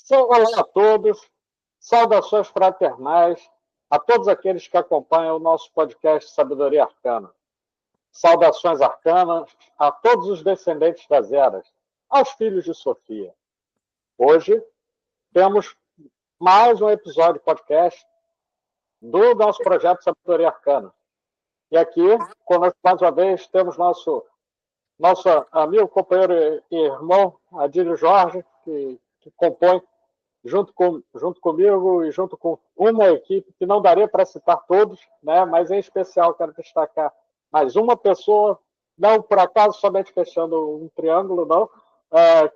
Olá a todos, saudações fraternais a todos aqueles que acompanham o nosso podcast Sabedoria Arcana. Saudações arcanas a todos os descendentes das eras, aos filhos de Sofia. Hoje temos mais um episódio de podcast do nosso projeto Sabedoria Arcana. E aqui, conosco mais uma vez, temos nosso amigo, companheiro e irmão Adílio Jorge, que compõe junto comigo e junto com uma equipe que não daria para citar todos, né? Mas em especial quero destacar mais uma pessoa, não por acaso somente fechando um triângulo, não,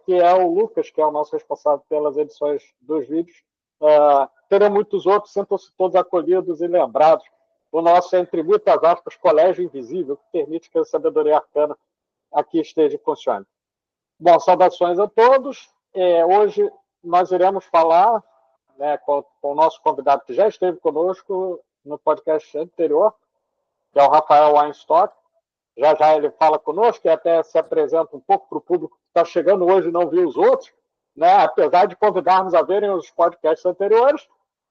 que é o Lucas, que é o nosso responsável pelas edições dos vídeos. Terão muitos outros, sintam-se todos acolhidos e lembrados. O nosso, entre muitas aspas, colégio invisível, que permite que a sabedoria arcana aqui esteja e funcione. Bom, saudações a todos. Hoje nós iremos falar, né, com o nosso convidado que já esteve conosco no podcast anterior, que é o Rafael Weinstock. Já ele fala conosco e até se apresenta um pouco para o público que está chegando hoje e não viu os outros, né? Apesar de convidarmos a verem os podcasts anteriores,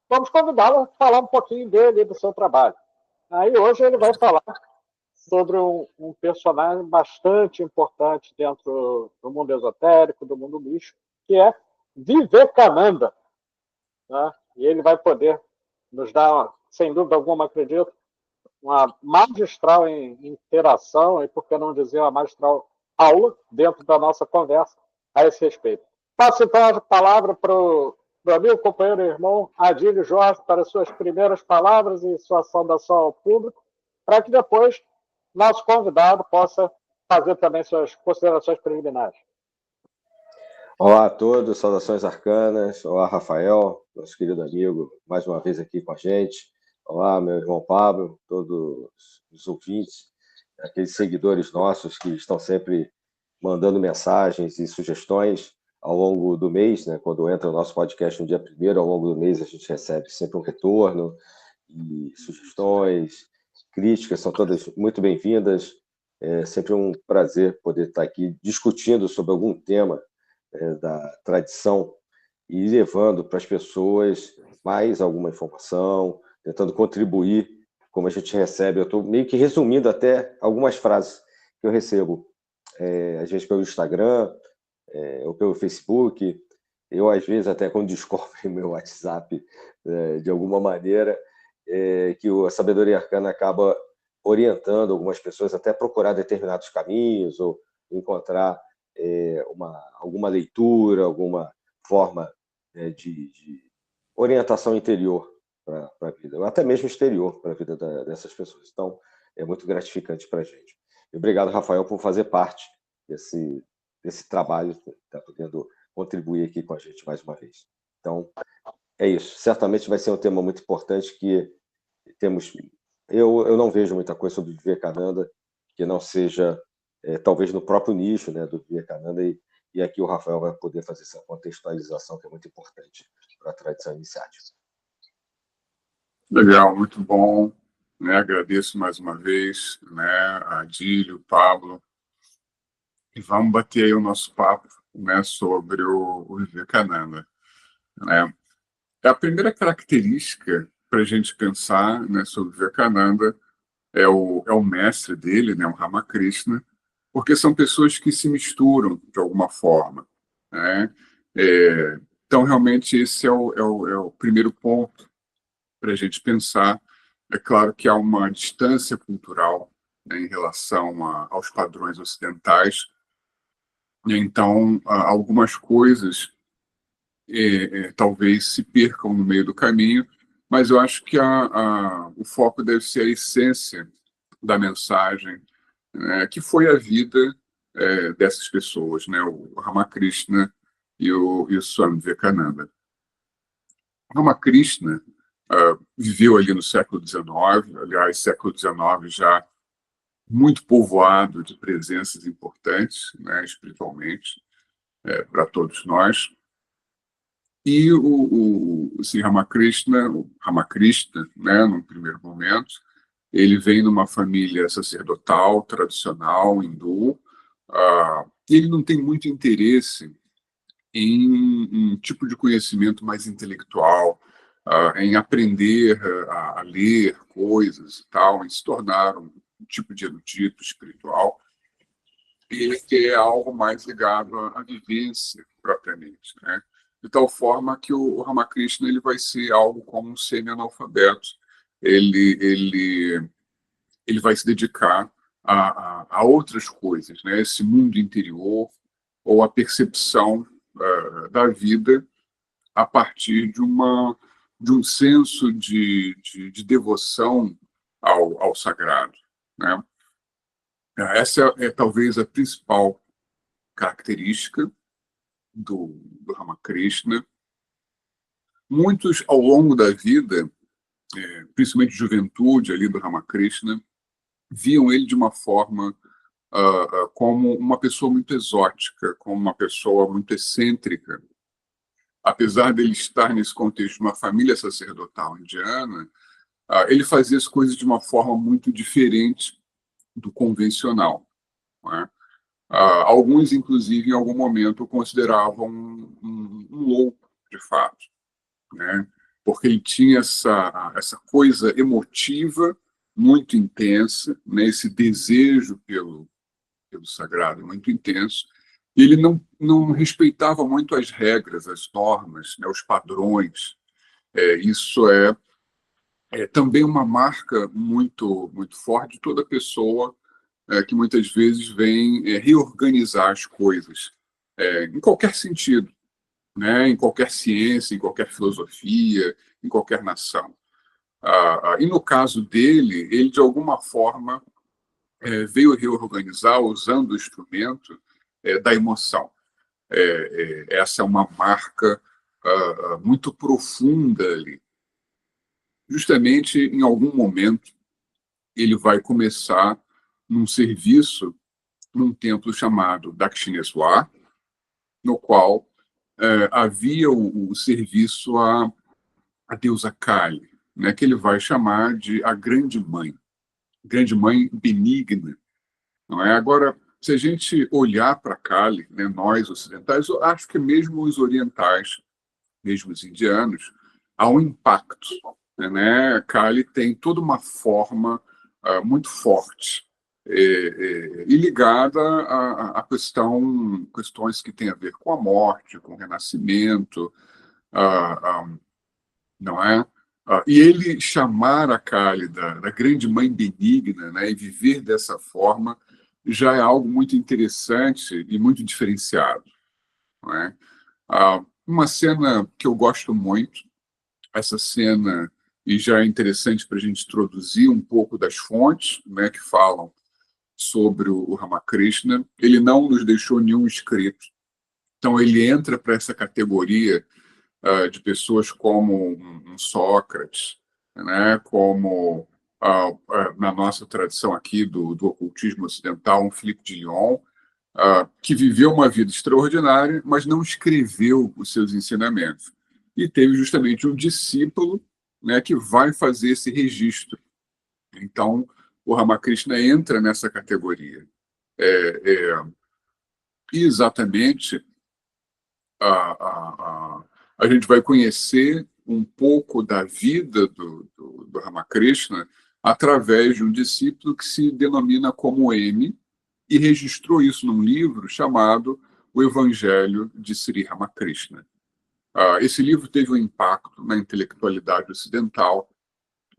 vamos convidá-lo a falar um pouquinho dele e do seu trabalho. Aí hoje ele vai falar sobre um personagem bastante importante dentro do mundo esotérico, do mundo místico, que é Vivekananda. Né? E ele vai poder nos dar, sem dúvida alguma, acredito, uma magistral interação, e por que não dizer uma magistral aula, dentro da nossa conversa a esse respeito. Passo então a palavra para o meu amigo, companheiro e irmão Adílio Jorge para suas primeiras palavras e sua saudação ao público, para que depois nosso convidado possa fazer também suas considerações preliminares. Olá a todos, saudações arcanas. Olá, Rafael, nosso querido amigo, mais uma vez aqui com a gente. Olá, meu irmão Pablo, todos os ouvintes, aqueles seguidores nossos que estão sempre mandando mensagens e sugestões ao longo do mês, né? Quando entra o nosso podcast no dia 1º, ao longo do mês a gente recebe sempre um retorno e sugestões, críticas, são todas muito bem-vindas. É sempre um prazer poder estar aqui discutindo sobre algum tema da tradição e levando para as pessoas mais alguma informação, tentando contribuir, como a gente recebe. Eu estou meio que resumindo até algumas frases que eu recebo, às vezes pelo Instagram, ou pelo Facebook. Eu, às vezes, até quando descobrem meu WhatsApp, de alguma maneira, que a sabedoria arcana acaba orientando algumas pessoas até a procurar determinados caminhos ou encontrar alguma leitura, alguma forma de orientação interior para a vida, ou até mesmo exterior para a vida dessas pessoas. Então, é muito gratificante para a gente. E obrigado, Rafael, por fazer parte desse trabalho, está podendo contribuir aqui com a gente mais uma vez. Então, é isso. Certamente vai ser um tema muito importante que temos... Eu não vejo muita coisa sobre Vivekananda que não seja, talvez, no próprio nicho, né, do Vivekananda, e aqui o Rafael vai poder fazer essa contextualização que é muito importante para a tradição iniciática. Legal, muito bom. Né? Agradeço mais uma vez, né, a Adílio, Pablo, e vamos bater aí o nosso papo, né, sobre o Vivekananda. Né? A primeira característica para a gente pensar, né, sobre Vivekananda é o mestre dele, né, o Ramakrishna, porque são pessoas que se misturam de alguma forma. Né? Então, realmente, esse é o primeiro ponto para a gente pensar. É claro que há uma distância cultural, né, em relação aos padrões ocidentais. Então, algumas coisas talvez se percam no meio do caminho, mas eu acho que o foco deve ser a essência da mensagem, que foi a vida dessas pessoas, né? O Ramakrishna e o Swami Vivekananda. Ramakrishna viveu ali no século XIX, aliás, século XIX já muito povoado de presenças importantes, né, espiritualmente, para todos nós. E o Ramakrishna, né, num primeiro momento, ele vem numa família sacerdotal, tradicional, hindu. Ele não tem muito interesse em um tipo de conhecimento mais intelectual, em aprender a ler coisas e tal, em se tornar um tipo de erudito espiritual. Ele quer algo mais ligado à vivência propriamente, né? De tal forma que o Ramakrishna ele vai ser algo como um semi-analfabeto. Ele vai se dedicar a outras coisas, né? Esse mundo interior ou a percepção da vida a partir de um senso de devoção ao sagrado, né? Essa é talvez a principal característica do Ramakrishna. Muitos, ao longo da vida, principalmente juventude ali do Ramakrishna, viam ele de uma forma como uma pessoa muito exótica, como uma pessoa muito excêntrica. Apesar dele estar nesse contexto de uma família sacerdotal indiana, ele fazia as coisas de uma forma muito diferente do convencional, não é? Alguns, inclusive, em algum momento, o consideravam um louco, de fato, né? Porque ele tinha essa coisa emotiva muito intensa, né? Esse desejo pelo sagrado muito intenso, e ele não respeitava muito as regras, as normas, né? Os padrões. Isso é também uma marca muito, muito forte de toda pessoa que muitas vezes vem reorganizar as coisas, em qualquer sentido, né? Em qualquer ciência, em qualquer filosofia, em qualquer nação. E no caso dele, ele de alguma forma veio reorganizar usando o instrumento da emoção. Essa é uma marca muito profunda ali. Justamente em algum momento ele vai começar num serviço num templo chamado Dakshineswar, no qual havia o serviço à deusa Kali, né, que ele vai chamar de a Grande Mãe benigna, não é? Agora, se a gente olhar para Kali, né, nós ocidentais, eu acho que mesmo os orientais, mesmo os indianos, há um impacto, né? Kali tem toda uma forma muito forte e ligada a questões que têm a ver com a morte, com o renascimento, não é? E ele chamar a Kali da grande mãe benigna, né, e viver dessa forma já é algo muito interessante e muito diferenciado, não é? Uma cena que eu gosto muito, essa cena, e já é interessante para a gente introduzir um pouco das fontes, né, que falam sobre o Ramakrishna. Ele não nos deixou nenhum escrito, então ele entra para essa categoria de pessoas como um Sócrates, né, como na nossa tradição aqui do ocultismo ocidental, um Philippe de Lyon, que viveu uma vida extraordinária, mas não escreveu os seus ensinamentos. E teve justamente um discípulo, né, que vai fazer esse registro. Então, o Ramakrishna entra nessa categoria. Exatamente, a gente vai conhecer um pouco da vida do Ramakrishna através de um discípulo que se denomina como M, e registrou isso num livro chamado O Evangelho de Sri Ramakrishna. Esse livro teve um impacto na intelectualidade ocidental.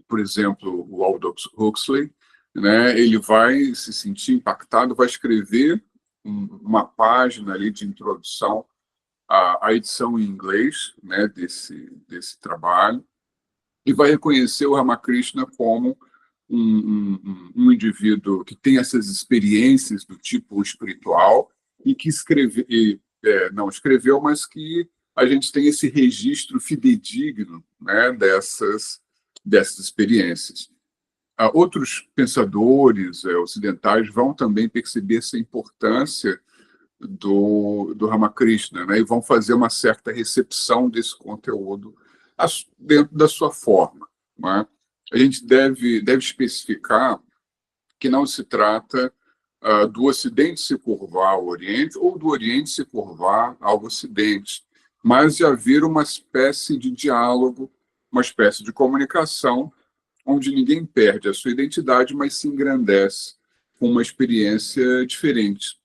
Por exemplo, o Aldous Huxley, né, ele vai se sentir impactado, vai escrever uma página ali de introdução à edição em inglês, né, desse trabalho, e vai reconhecer o Ramakrishna como um indivíduo que tem essas experiências do tipo espiritual e que não escreveu, mas que a gente tem esse registro fidedigno, né, dessas experiências. Outros pensadores ocidentais vão também perceber essa importância do Ramakrishna, né, e vão fazer uma certa recepção desse conteúdo dentro da sua forma, né? A gente deve especificar que não se trata do Ocidente se curvar ao Oriente ou do Oriente se curvar ao Ocidente, mas de haver uma espécie de diálogo, uma espécie de comunicação, onde ninguém perde a sua identidade, mas se engrandece com uma experiência diferente.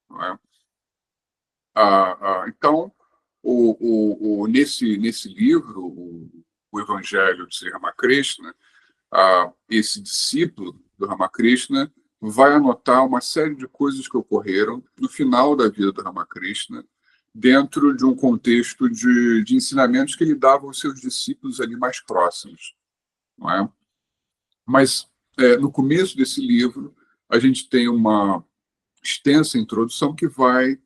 Não é? Então, nesse livro, o Evangelho de Sri Ramakrishna, esse discípulo do Ramakrishna vai anotar uma série de coisas que ocorreram no final da vida do Ramakrishna, dentro de um contexto de ensinamentos que ele dava aos seus discípulos ali mais próximos. Não é? Mas, no começo desse livro, a gente tem uma extensa introdução que vai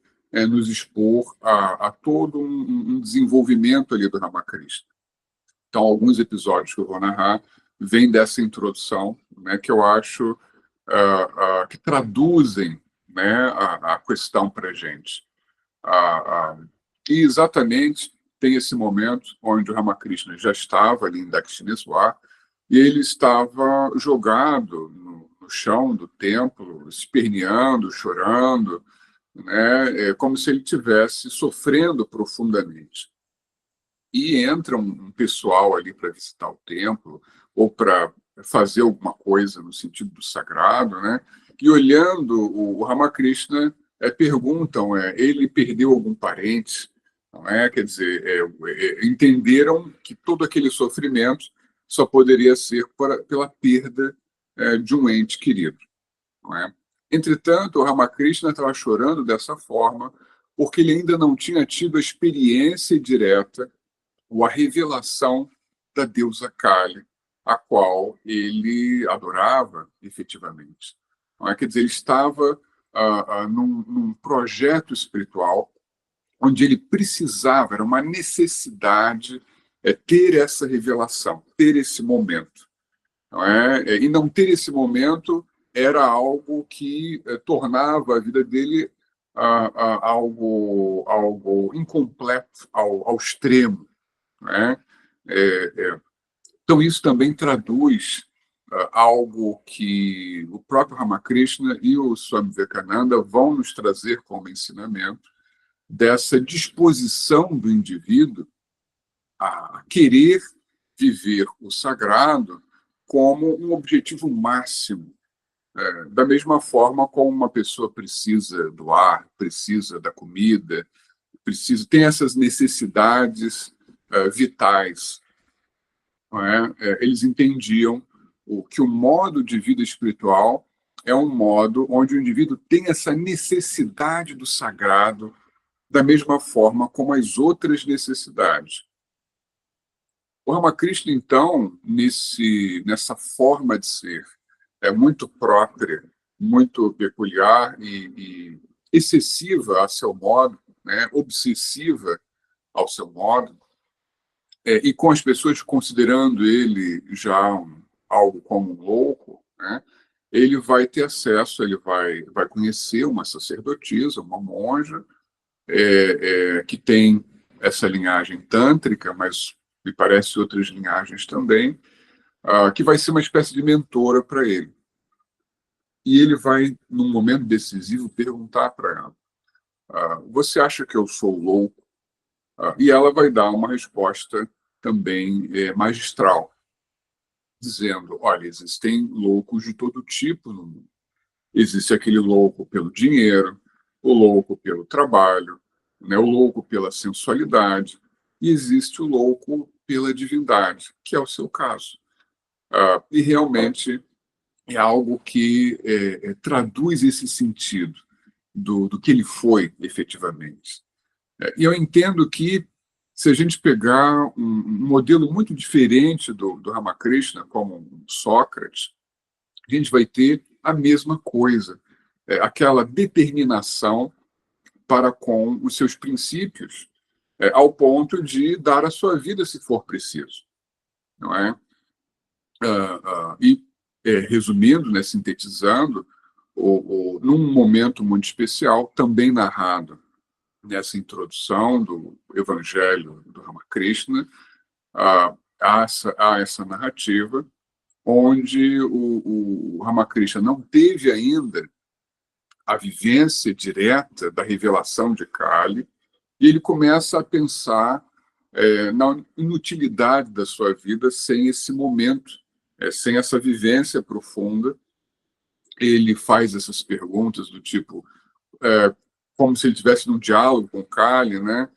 nos expor a todo um desenvolvimento ali do Ramakrishna. Então, alguns episódios que eu vou narrar vêm dessa introdução, né, que eu acho que traduzem, né, a questão para a gente. E exatamente tem esse momento onde o Ramakrishna já estava ali em Dakshineswar e ele estava jogado no chão do templo, esperneando, chorando, né, como se ele estivesse sofrendo profundamente. E entra um pessoal ali para visitar o templo ou para fazer alguma coisa no sentido do sagrado, né? E olhando o Ramakrishna, perguntam, ele perdeu algum parente? Não é? Quer dizer, entenderam que todo aquele sofrimento só poderia ser pela perda de um ente querido. Não é? Entretanto, o Ramakrishna estava chorando dessa forma porque ele ainda não tinha tido a experiência direta ou a revelação da deusa Kali, a qual ele adorava efetivamente. Não é? Quer dizer, ele estava num projeto espiritual onde ele precisava, era uma necessidade ter essa revelação, ter esse momento. Não é? E não ter esse momento era algo que tornava a vida dele algo incompleto ao extremo. Não é? Então, isso também traduz algo que o próprio Ramakrishna e o Swami Vivekananda vão nos trazer como ensinamento, dessa disposição do indivíduo a querer viver o sagrado como um objetivo máximo, da mesma forma como uma pessoa precisa do ar, precisa da comida, tem essas necessidades vitais. Não é? Eles entendiam que o modo de vida espiritual é um modo onde o indivíduo tem essa necessidade do sagrado da mesma forma como as outras necessidades. O Ramakrishna, então, nessa forma de ser, é muito própria, muito peculiar e excessiva a seu modo, né? Obsessiva ao seu modo, e com as pessoas considerando ele já algo como um louco, né? Ele vai ter acesso, ele vai conhecer uma sacerdotisa, uma monja, que tem essa linhagem tântrica, mas me parece outras linhagens também, que vai ser uma espécie de mentora para ele. E ele vai, num momento decisivo, perguntar para ela: você acha que eu sou louco? E ela vai dar uma resposta também magistral, dizendo: olha, existem loucos de todo tipo no mundo. Existe aquele louco pelo dinheiro, o louco pelo trabalho, né, o louco pela sensualidade, e existe o louco pela divindade, que é o seu caso. E realmente é algo que traduz esse sentido do que ele foi efetivamente. E eu entendo que, se a gente pegar um modelo muito diferente do Ramakrishna, como Sócrates, a gente vai ter a mesma coisa, aquela determinação para com os seus princípios, ao ponto de dar a sua vida se for preciso. Não é? Resumindo, né, sintetizando, num momento muito especial, também narrado nessa introdução do Evangelho do Ramakrishna, há essa narrativa onde o Ramakrishna não teve ainda a vivência direta da revelação de Kali, e ele começa a pensar na inutilidade da sua vida sem esse momento, sem essa vivência profunda. Ele faz essas perguntas do tipo, como se ele estivesse num diálogo com Kali, né?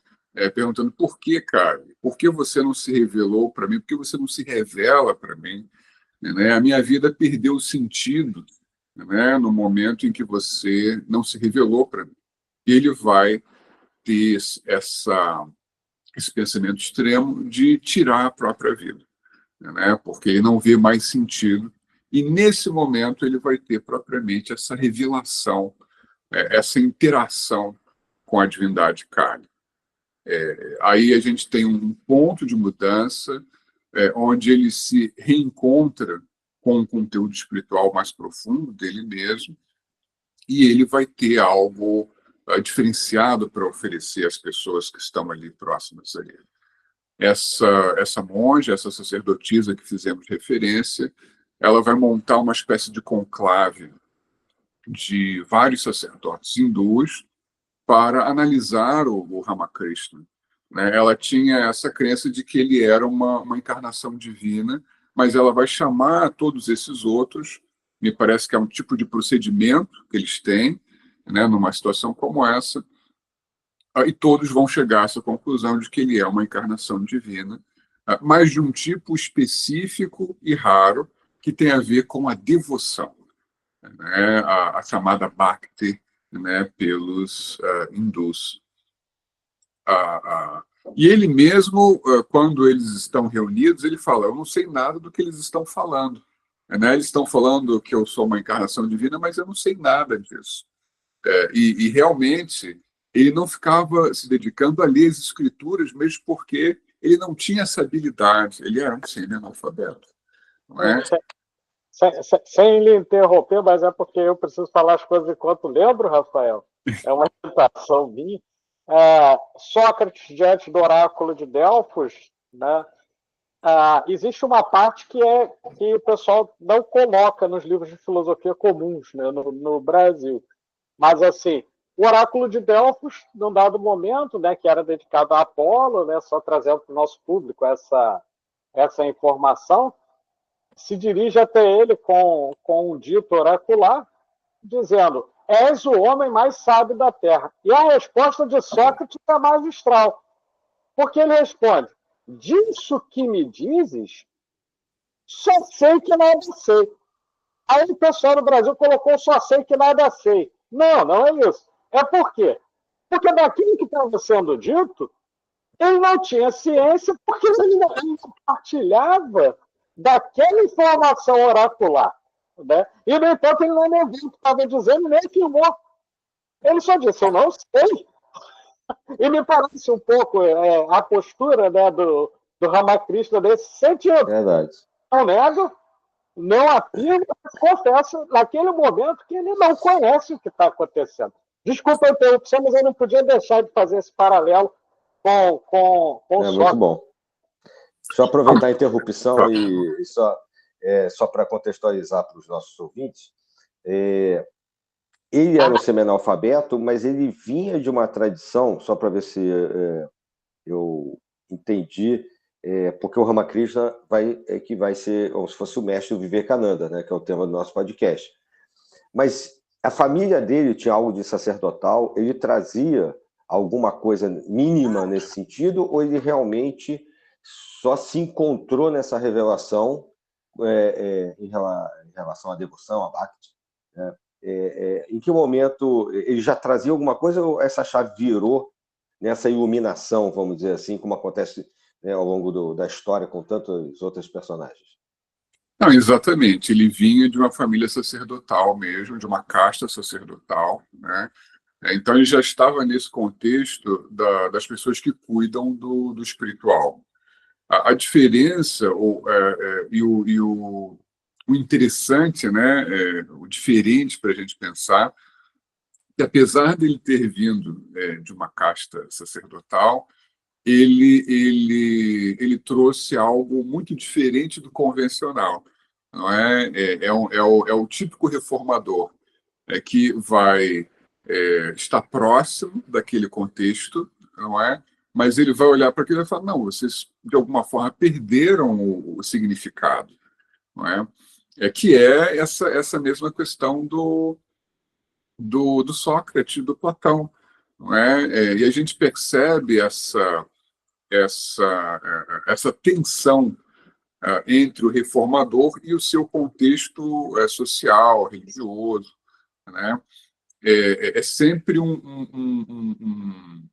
Perguntando: por que, Kali? Por que você não se revelou para mim? Por que você não se revela para mim? Né? A minha vida perdeu o sentido, né, no momento em que você não se revelou para mim. E ele vai ter esse pensamento extremo de tirar a própria vida, né? Porque ele não vê mais sentido. E nesse momento ele vai ter propriamente essa revelação, essa interação com a divindade Kali. Aí a gente tem um ponto de mudança, onde ele se reencontra com um conteúdo espiritual mais profundo dele mesmo, e ele vai ter algo diferenciado para oferecer às pessoas que estão ali próximas a ele. Essa monja, essa sacerdotisa que fizemos referência, ela vai montar uma espécie de conclave de vários sacerdotes hindus para analisar o Ramakrishna, né? Ela tinha essa crença de que ele era uma encarnação divina, mas ela vai chamar todos esses outros, me parece que é um tipo de procedimento que eles têm, né, numa situação como essa, e todos vão chegar a essa conclusão de que ele é uma encarnação divina, mas de um tipo específico e raro, que tem a ver com a devoção, né, a chamada Bhakti, né, pelos hindus. E ele mesmo, quando eles estão reunidos, ele fala: eu não sei nada do que eles estão falando. Né? Eles estão falando que eu sou uma encarnação divina, mas eu não sei nada disso. E realmente, ele não ficava se dedicando a ler as escrituras, mesmo porque ele não tinha essa habilidade. Ele era um semi-analfabeto. Não é? Sem lhe interromper, mas é porque eu preciso falar as coisas enquanto lembro, Rafael. É uma tentação minha. Sócrates, diante do oráculo de Delfos, né, existe uma parte que o pessoal não coloca nos livros de filosofia comuns, né, no Brasil. Mas, assim, o oráculo de Delfos, num dado momento, né, que era dedicado a Apolo, né, só trazendo para o nosso público essa informação, se dirige até ele com um dito oracular, dizendo: és o homem mais sábio da Terra. E a resposta de Sócrates é magistral, porque ele responde: disso que me dizes, só sei que nada sei. Aí o pessoal do Brasil colocou: só sei que nada sei. Não, não é isso. É por quê? Porque daquilo que estava sendo dito, ele não tinha ciência, porque ele não compartilhava daquela informação oracular. Né? E, no entanto, ele não ouviu o que estava dizendo, nem afirmou. Ele só disse: eu não sei. E me parece um pouco a postura, né, do Ramakrishna nesse sentido. Verdade. Não nego, não afirma, mas confessa naquele momento que ele não conhece o que está acontecendo. Desculpa a interrupção, mas eu não podia deixar de fazer esse paralelo com o Sócrates. Muito bom. Deixa eu aproveitar a interrupção e só para contextualizar para os nossos ouvintes. Ele era um semi-analfabeto, mas ele vinha de uma tradição, só para ver se eu entendi, porque o Ramakrishna vai ser como se fosse o mestre do Vivekananda, né, que é o tema do nosso podcast. Mas a família dele tinha algo de sacerdotal, ele trazia alguma coisa mínima nesse sentido, ou ele realmente só se encontrou nessa revelação em relação à devoção, à Bhakti? Né? Em que momento ele já trazia alguma coisa, ou essa chave virou nessa iluminação, vamos dizer assim, como acontece, né, ao longo da história com tantos outros personagens? Não, exatamente. Ele vinha de uma família sacerdotal mesmo, de uma casta sacerdotal, né? Então ele já estava nesse contexto das pessoas que cuidam do espiritual. A diferença o interessante, né, o diferente para a gente pensar, que apesar dele ter vindo de uma casta sacerdotal, ele trouxe algo muito diferente do convencional. Não é? É o típico reformador que vai está próximo daquele contexto, não é? Mas ele vai olhar para aquilo e vai falar, não, vocês de alguma forma perderam o significado, não é? Que é essa mesma questão do Sócrates, do Platão, não é? E a gente percebe essa tensão entre o reformador e o seu contexto social, religioso, né? É sempre um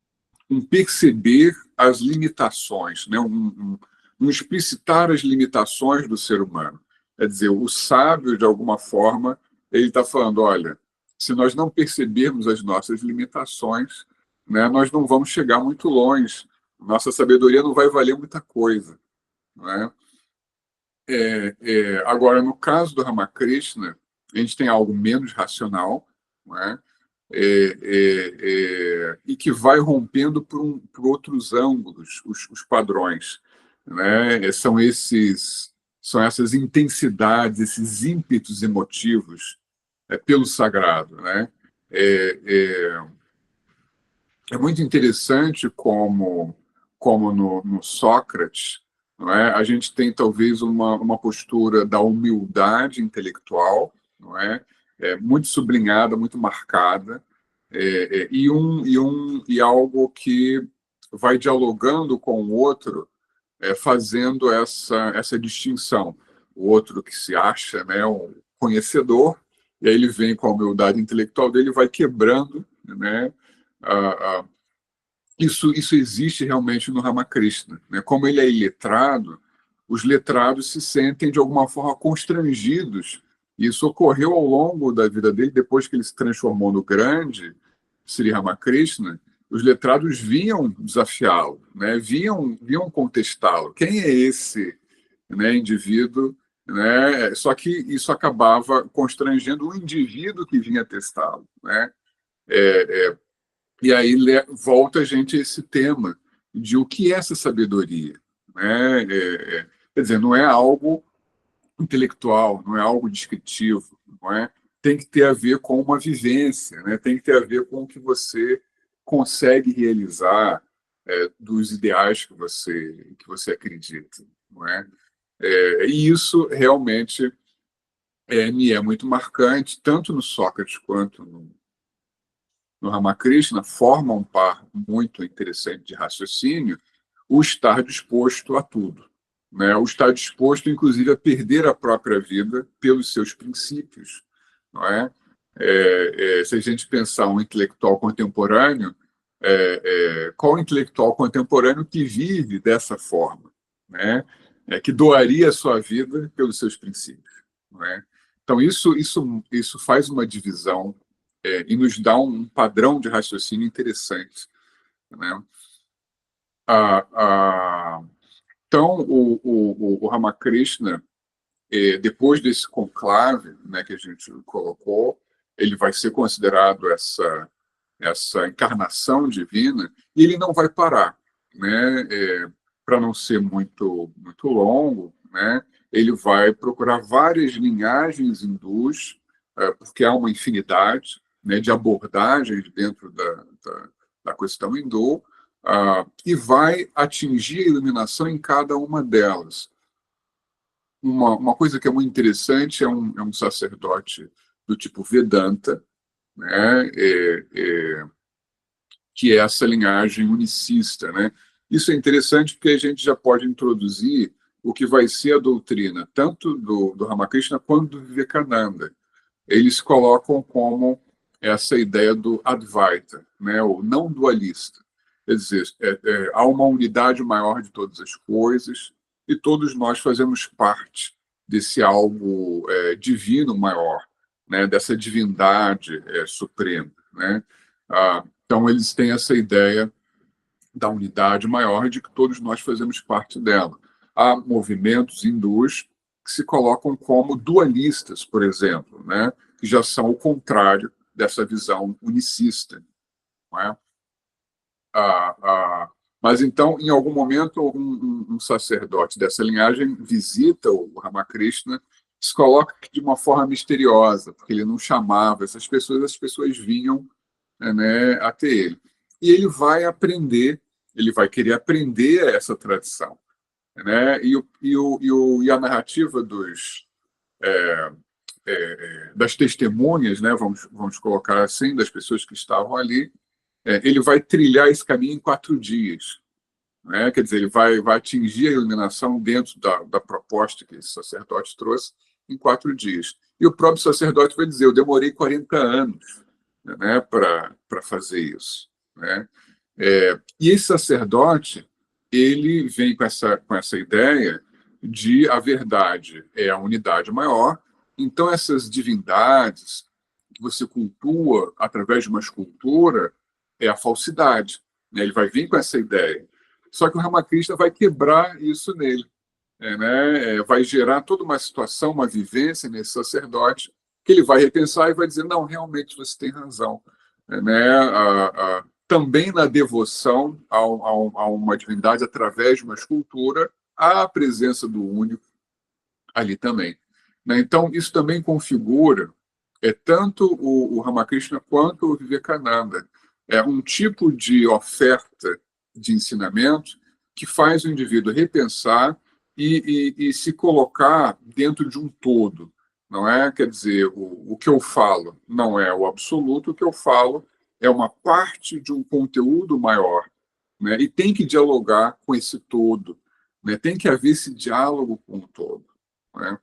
perceber as limitações, né? Um explicitar as limitações do ser humano. Quer dizer, o sábio, de alguma forma, ele está falando, olha, se nós não percebermos as nossas limitações, né, nós não vamos chegar muito longe. Nossa sabedoria não vai valer muita coisa. Não é? Agora, no caso do Ramakrishna, a gente tem algo menos racional, não é? E que vai rompendo por outros ângulos os padrões, né? São essas intensidades, esses ímpetos emotivos pelo sagrado, né? É muito interessante como no Sócrates, não é? A gente tem talvez uma postura da humildade intelectual, não é? Muito sublinhada, muito marcada, e algo que vai dialogando com o outro, fazendo essa distinção. O outro que se acha, né, um conhecedor, e aí ele vem com a humildade intelectual dele, vai quebrando, né? Isso existe realmente no Ramakrishna, né? Como ele é iletrado, os letrados se sentem de alguma forma constrangidos. Isso ocorreu ao longo da vida dele, depois que ele se transformou no grande Sri Ramakrishna. Os letrados vinham desafiá-lo, né? vinham contestá-lo. Quem é esse, né, indivíduo? Né? Só que isso acabava constrangendo o indivíduo que vinha testá-lo, né? E aí volta a gente a esse tema de o que é essa sabedoria, né? Quer dizer, não é algo intelectual, não é algo descritivo, não é? Tem que ter a ver com uma vivência, né? Tem que ter a ver com o que você consegue realizar dos ideais que você acredita, não é? E isso realmente me é muito marcante, tanto no Sócrates quanto no Ramakrishna, forma um par muito interessante de raciocínio, o estar disposto a tudo, né? O estar disposto, inclusive, a perder a própria vida pelos seus princípios, não é? Se a gente pensar um intelectual contemporâneo, qual intelectual contemporâneo que vive dessa forma, né? Que doaria a sua vida pelos seus princípios, não é? Então, isso faz uma divisão e nos dá um padrão de raciocínio interessante, né? Então, o Ramakrishna, depois desse conclave, né, que a gente colocou, ele vai ser considerado essa encarnação divina, e ele não vai parar, né? Para não ser muito longo, né? Ele vai procurar várias linhagens hindus, porque há uma infinidade, né, de abordagens dentro da questão hindu, e vai atingir a iluminação em cada uma delas. Uma coisa que é muito interessante é um sacerdote do tipo Vedanta, né, que é essa linhagem unicista, né? Isso é interessante porque a gente já pode introduzir o que vai ser a doutrina, tanto do Ramakrishna quanto do Vivekananda. Eles colocam como essa ideia do Advaita, né, o não dualista. Quer dizer, há uma unidade maior de todas as coisas e todos nós fazemos parte desse algo divino maior, né, dessa divindade suprema, né? Então, eles têm essa ideia da unidade maior de que todos nós fazemos parte dela. Há movimentos hindus que se colocam como dualistas, por exemplo, né, que já são o contrário dessa visão unicista, não é? Mas então, em algum momento, um sacerdote dessa linhagem visita o Ramakrishna, se coloca de uma forma misteriosa, porque ele não chamava essas pessoas vinham né, até ele. E ele vai aprender, ele vai querer aprender essa tradição, né? E a narrativa das testemunhas, né, vamos colocar assim, das pessoas que estavam ali, ele vai trilhar esse caminho em 4 dias. Né? Quer dizer, ele vai atingir a iluminação dentro da proposta que esse sacerdote trouxe em 4 dias. E o próprio sacerdote vai dizer, eu demorei 40 anos, né, para fazer isso. Né? E esse sacerdote, ele vem com essa ideia de a verdade é a unidade maior, então essas divindades que você cultua através de uma escultura é a falsidade. Né? Ele vai vir com essa ideia. Só que o Ramakrishna vai quebrar isso nele. Né? Vai gerar toda uma situação, uma vivência nesse sacerdote, que ele vai repensar e vai dizer, não, realmente você tem razão. Né? Também na devoção a uma divindade através de uma escultura, há a presença do único ali também. Né? Então, isso também configura tanto o Ramakrishna quanto o Vivekananda. É um tipo de oferta de ensinamento que faz o indivíduo repensar e se colocar dentro de um todo. Não é? Quer dizer, o que eu falo não é o absoluto, o que eu falo é uma parte de um conteúdo maior. Né? E tem que dialogar com esse todo. Né? Tem que haver esse diálogo com o todo. Né?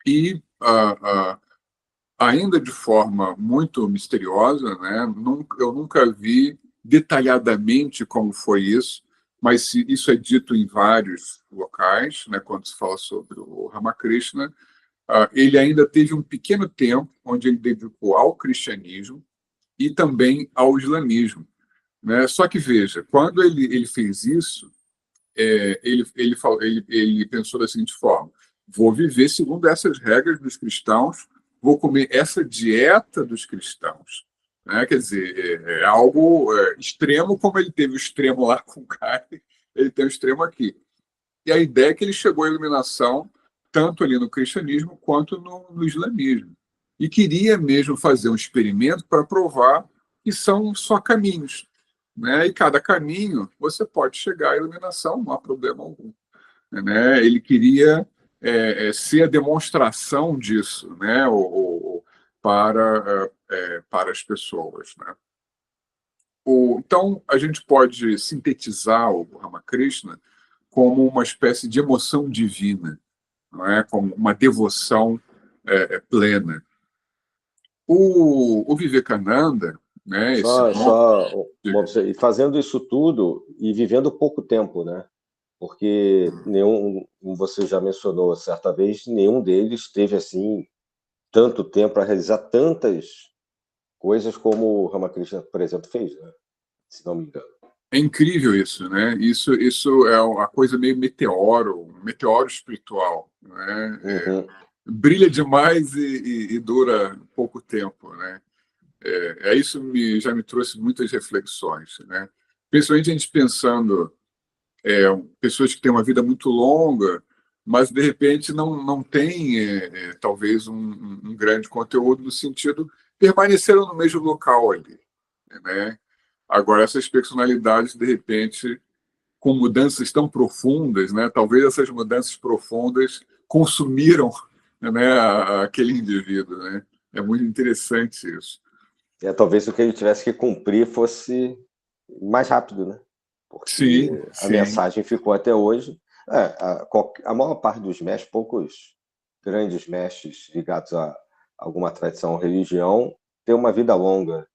E ainda de forma muito misteriosa, né? Eu nunca vi detalhadamente como foi isso, mas isso é dito em vários locais, né? Quando se fala sobre o Ramakrishna, ele ainda teve um pequeno tempo onde ele dedicou ao cristianismo e também ao islamismo. Né? Só que, veja, quando ele fez isso, ele pensou da seguinte forma, vou viver segundo essas regras dos cristãos, vou comer essa dieta dos cristãos. Né? Quer dizer, é algo extremo, como ele teve o extremo lá com o carne, ele tem o extremo aqui. E a ideia é que ele chegou à iluminação tanto ali no cristianismo quanto no islamismo. E queria mesmo fazer um experimento para provar que são só caminhos. Né? E cada caminho você pode chegar à iluminação, não há problema algum. Né? Ele queria ser a demonstração disso, né? Para as pessoas. Né? Então, a gente pode sintetizar o Ramakrishna como uma espécie de emoção divina, não é? Como uma devoção plena. O Vivekananda, né? E fazendo isso tudo e vivendo pouco tempo, né? Porque como você já mencionou certa vez, nenhum deles teve assim tanto tempo para realizar tantas coisas como o Ramakrishna, por exemplo, fez, né? Se não me engano. É incrível isso, né? Isso é uma coisa meio um meteoro espiritual, né? Uhum. Brilha demais e dura pouco tempo, né? Isso já me trouxe muitas reflexões, né? Principalmente a gente pensando pessoas que têm uma vida muito longa, mas de repente não tem talvez um grande conteúdo no sentido permaneceram no mesmo local ali, né? Agora essas personalidades de repente com mudanças tão profundas, né? Talvez essas mudanças profundas consumiram, né, aquele indivíduo, né? É muito interessante isso. Talvez o que ele tivesse que cumprir fosse mais rápido, né? Porque Sim. A mensagem ficou até hoje. A maior parte dos mestres, poucos grandes mestres ligados a alguma tradição ou religião, tem uma vida longa.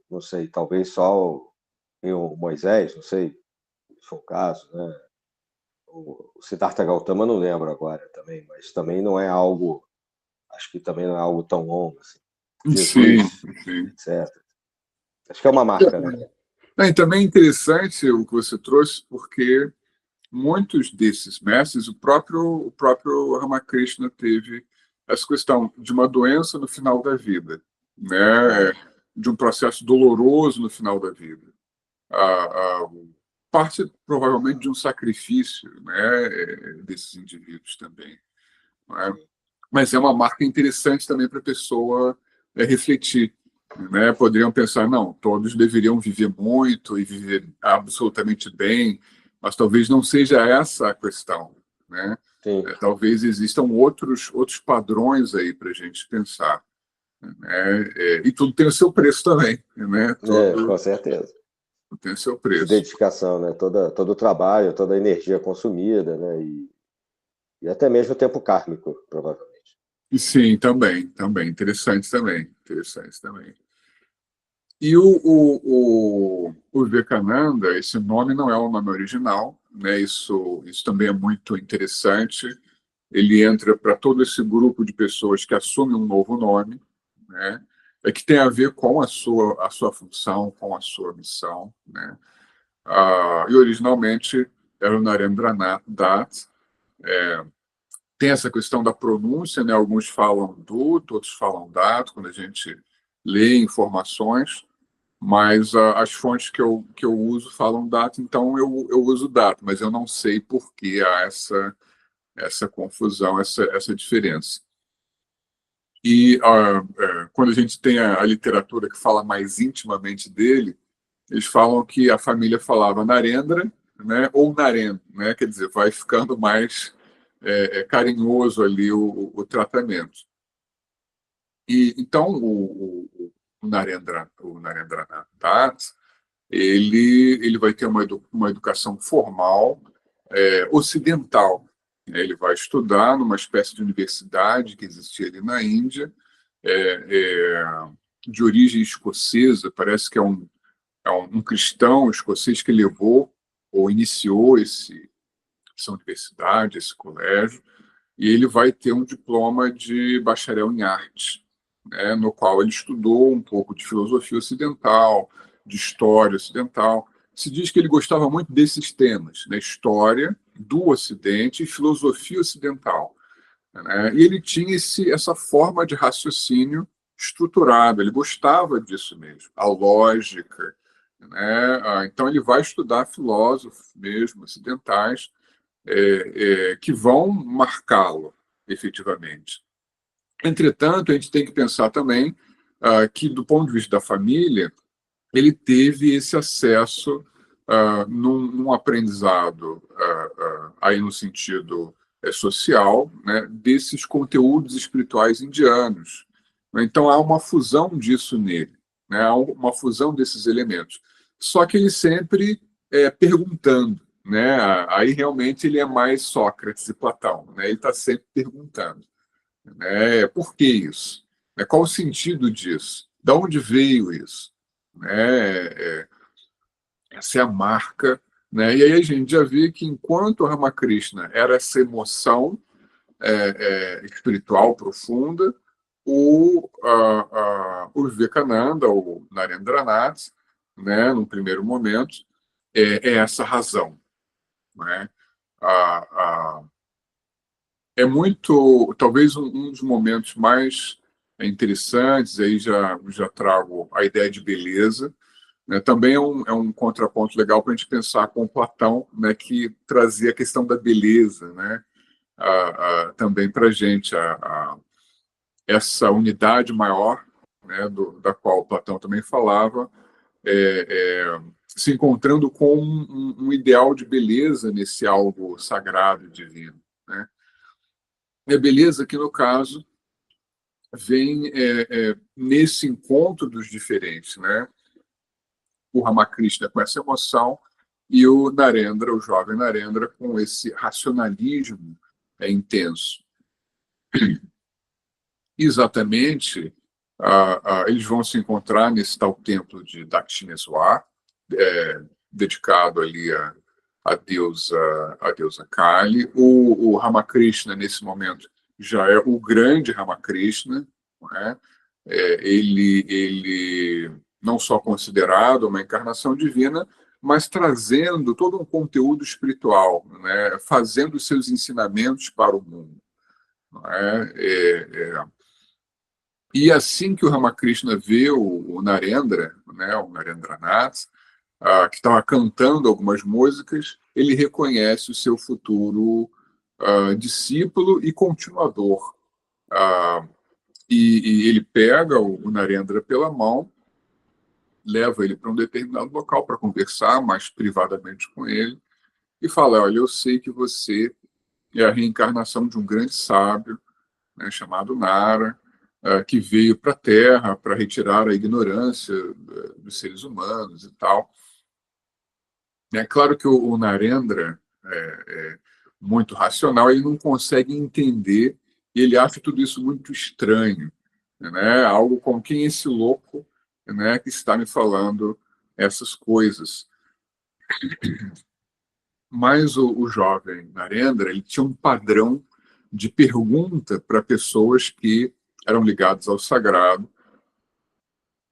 Não sei, talvez só o Moisés, não sei se for o caso, né? O Siddhartha Gautama, não lembro agora também, mas também não é algo, acho que também não é algo tão longo assim. Jesus, sim. etc. Acho que é uma marca, né? E também é interessante o que você trouxe, porque muitos desses mestres, o próprio Ramakrishna teve essa questão de uma doença no final da vida, né? De um processo doloroso no final da vida. Parte provavelmente de um sacrifício, né, desses indivíduos também. Não é? Mas é uma marca interessante também para a pessoa refletir. né? Poderiam pensar, não, todos deveriam viver muito e viver absolutamente bem, mas talvez não seja essa a questão, né? Sim, Talvez existam outros padrões aí para a gente pensar, né? E tudo tem o seu preço também, né? com Tudo certeza. tem o seu De preço. dedicação, né? Todo o trabalho, toda a energia consumida, né? E até mesmo o tempo kármico, provavelmente. E sim, também, interessante também. E o Vivekananda, esse nome não é o nome original, né? Isso também é muito interessante. Ele entra para todo esse grupo de pessoas que assumem um novo nome, né? Que tem a ver com a sua função, com a sua missão, né? E originalmente era o Narendranath Dat. Tem essa questão da pronúncia, né? Alguns falam Dut, outros falam Dat, quando a gente lê informações, mas as fontes que eu uso falam data, então eu uso data, mas eu não sei por que há essa confusão, essa diferença. E quando a gente tem a literatura que fala mais intimamente dele, eles falam que a família falava Narendra, né, ou Naren, né, quer dizer, vai ficando mais carinhoso ali o tratamento. E então o Narendranath Dat, ele vai ter uma educação formal ocidental. Ele vai estudar numa espécie de universidade que existia ali na Índia, de origem escocesa, parece que é um cristão escocês que levou ou iniciou essa universidade, esse colégio, e ele vai ter um diploma de bacharel em artes, né, no qual ele estudou um pouco de filosofia ocidental, de história ocidental. Se diz que ele gostava muito desses temas, né, história do Ocidente e filosofia ocidental, né, e ele tinha essa forma de raciocínio estruturado, ele gostava disso mesmo, a lógica, né? Então ele vai estudar filósofos mesmo ocidentais que vão marcá-lo efetivamente. Entretanto, a gente tem que pensar também que, do ponto de vista da família, ele teve esse acesso num aprendizado, aí no sentido social, né, desses conteúdos espirituais indianos. Então, há uma fusão disso nele, né, há uma fusão desses elementos. Só que ele sempre perguntando. Né? Aí, realmente, ele é mais Sócrates e Platão. Né? Ele está sempre perguntando. Né? Por que isso? Né? Qual o sentido disso? De onde veio isso? Né? Essa é a marca. Né? E aí a gente já vê que enquanto o Ramakrishna era essa emoção espiritual profunda, o Vivekananda, o Narendranath, né, no primeiro momento, é essa razão. Né? É muito, talvez um dos momentos mais interessantes, aí já trago a ideia de beleza, né? Também é um contraponto legal para a gente pensar com Platão, né, que trazia a questão da beleza, né, também para a gente, essa unidade maior, né, da qual Platão também falava, se encontrando com um ideal de beleza nesse algo sagrado e divino. Né? E a beleza que, no caso, vem nesse encontro dos diferentes, né? O Ramakrishna com essa emoção e o Narendra, o jovem Narendra, com esse racionalismo intenso. Exatamente, eles vão se encontrar nesse tal templo de Dakshineswar, dedicado ali a deusa Kali. O Ramakrishna, nesse momento, já é o grande Ramakrishna, não é? Ele não só considerado uma encarnação divina, mas trazendo todo um conteúdo espiritual, né? Fazendo os seus ensinamentos para o mundo. Não é? E assim que o Ramakrishna vê o Narendra, né, o Narendranath, que estava cantando algumas músicas, ele reconhece o seu futuro discípulo e continuador e ele pega o Narendra pela mão, leva ele para um determinado local para conversar mais privadamente com ele e fala: olha, eu sei que você é a reencarnação de um grande sábio, né, chamado Nara, que veio para a Terra para retirar a ignorância dos seres humanos e tal. É claro que o Narendra é muito racional, ele não consegue entender e ele acha tudo isso muito estranho, né? Algo como: quem é esse louco, né, que está me falando essas coisas? Mas o jovem Narendra, ele tinha um padrão de pergunta para pessoas que eram ligadas ao sagrado,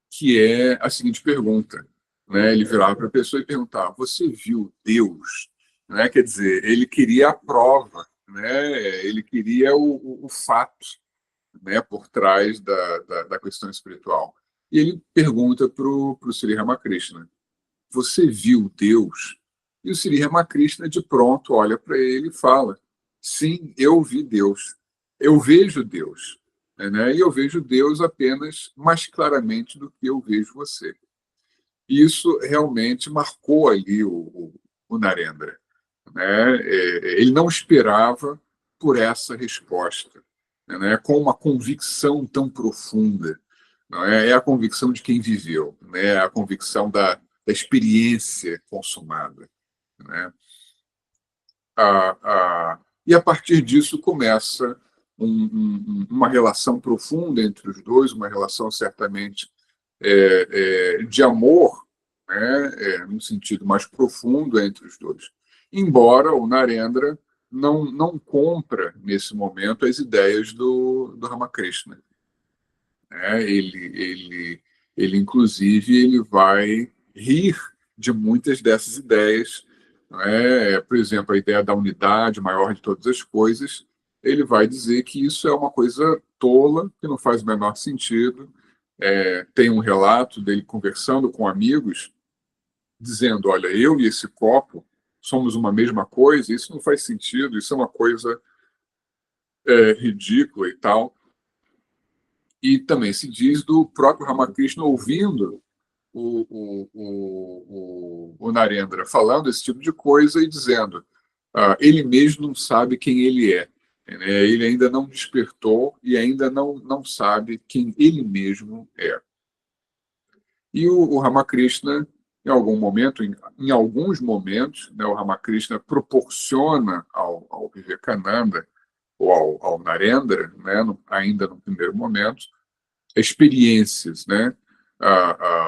que é a seguinte pergunta, né? Ele virava para a pessoa e perguntava: você viu Deus? Né? Quer dizer, ele queria a prova, né? Ele queria o fato, né, por trás da questão espiritual. E ele pergunta para o Sri Ramakrishna: você viu Deus? E o Sri Ramakrishna, de pronto, olha para ele e fala: sim, eu vi Deus. Eu vejo Deus. Né? E eu vejo Deus apenas mais claramente do que eu vejo você. E isso realmente marcou ali o Narendra. Né? Ele não esperava por essa resposta, né? Com uma convicção tão profunda. Não é? É a convicção de quem viveu, né? É a convicção da experiência consumada. Né? E a partir disso começa uma relação profunda entre os dois, uma relação certamente de amor, né? No sentido mais profundo entre os dois. Embora o Narendra não compra, nesse momento, as ideias do Ramakrishna. Ele, inclusive, ele vai rir de muitas dessas ideias. Por exemplo, a ideia da unidade maior de todas as coisas, ele vai dizer que isso é uma coisa tola, que não faz o menor sentido. Tem um relato dele conversando com amigos, dizendo: olha, eu e esse copo somos uma mesma coisa, isso não faz sentido, isso é uma coisa ridícula e tal. E também se diz do próprio Ramakrishna ouvindo o Narendra falando esse tipo de coisa e dizendo: ele mesmo não sabe quem ele é. Ele ainda não despertou e ainda não sabe quem ele mesmo é. E o Ramakrishna, em algum momento, em alguns momentos, né, o Ramakrishna proporciona ao Vivekananda ou ao Narendra, né, ainda no primeiro momento, experiências, né?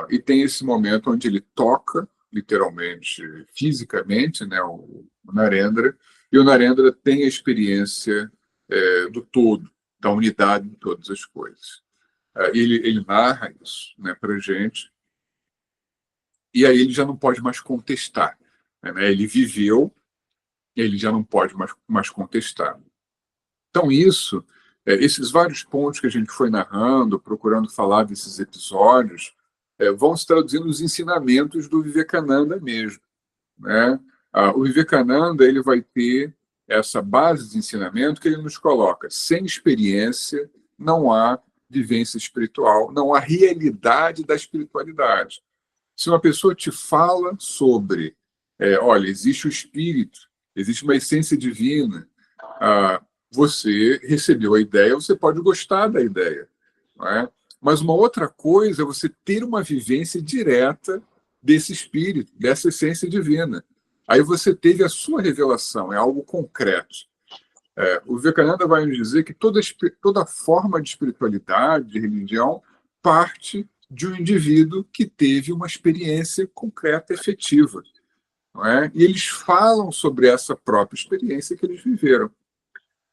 E tem esse momento onde ele toca, literalmente, fisicamente, né, o Narendra, e o Narendra tem a experiência do todo, da unidade de todas as coisas. Ele narra isso, né, para a gente, e aí ele já não pode mais contestar. Né? Ele viveu, ele já não pode mais contestar. Então, esses vários pontos que a gente foi narrando, procurando falar desses episódios, vão se traduzindo nos ensinamentos do Vivekananda mesmo. Né? O Vivekananda, ele vai ter essa base de ensinamento que ele nos coloca: sem experiência não há vivência espiritual, não há realidade da espiritualidade. Se uma pessoa te fala sobre, olha, existe o espírito, existe uma essência divina, você recebeu a ideia, você pode gostar da ideia. Não é? Mas uma outra coisa é você ter uma vivência direta desse espírito, dessa essência divina. Aí você teve a sua revelação, é algo concreto. O Vivekananda vai nos dizer que toda forma de espiritualidade, de religião, parte de um indivíduo que teve uma experiência concreta, efetiva. Não é? E eles falam sobre essa própria experiência que eles viveram.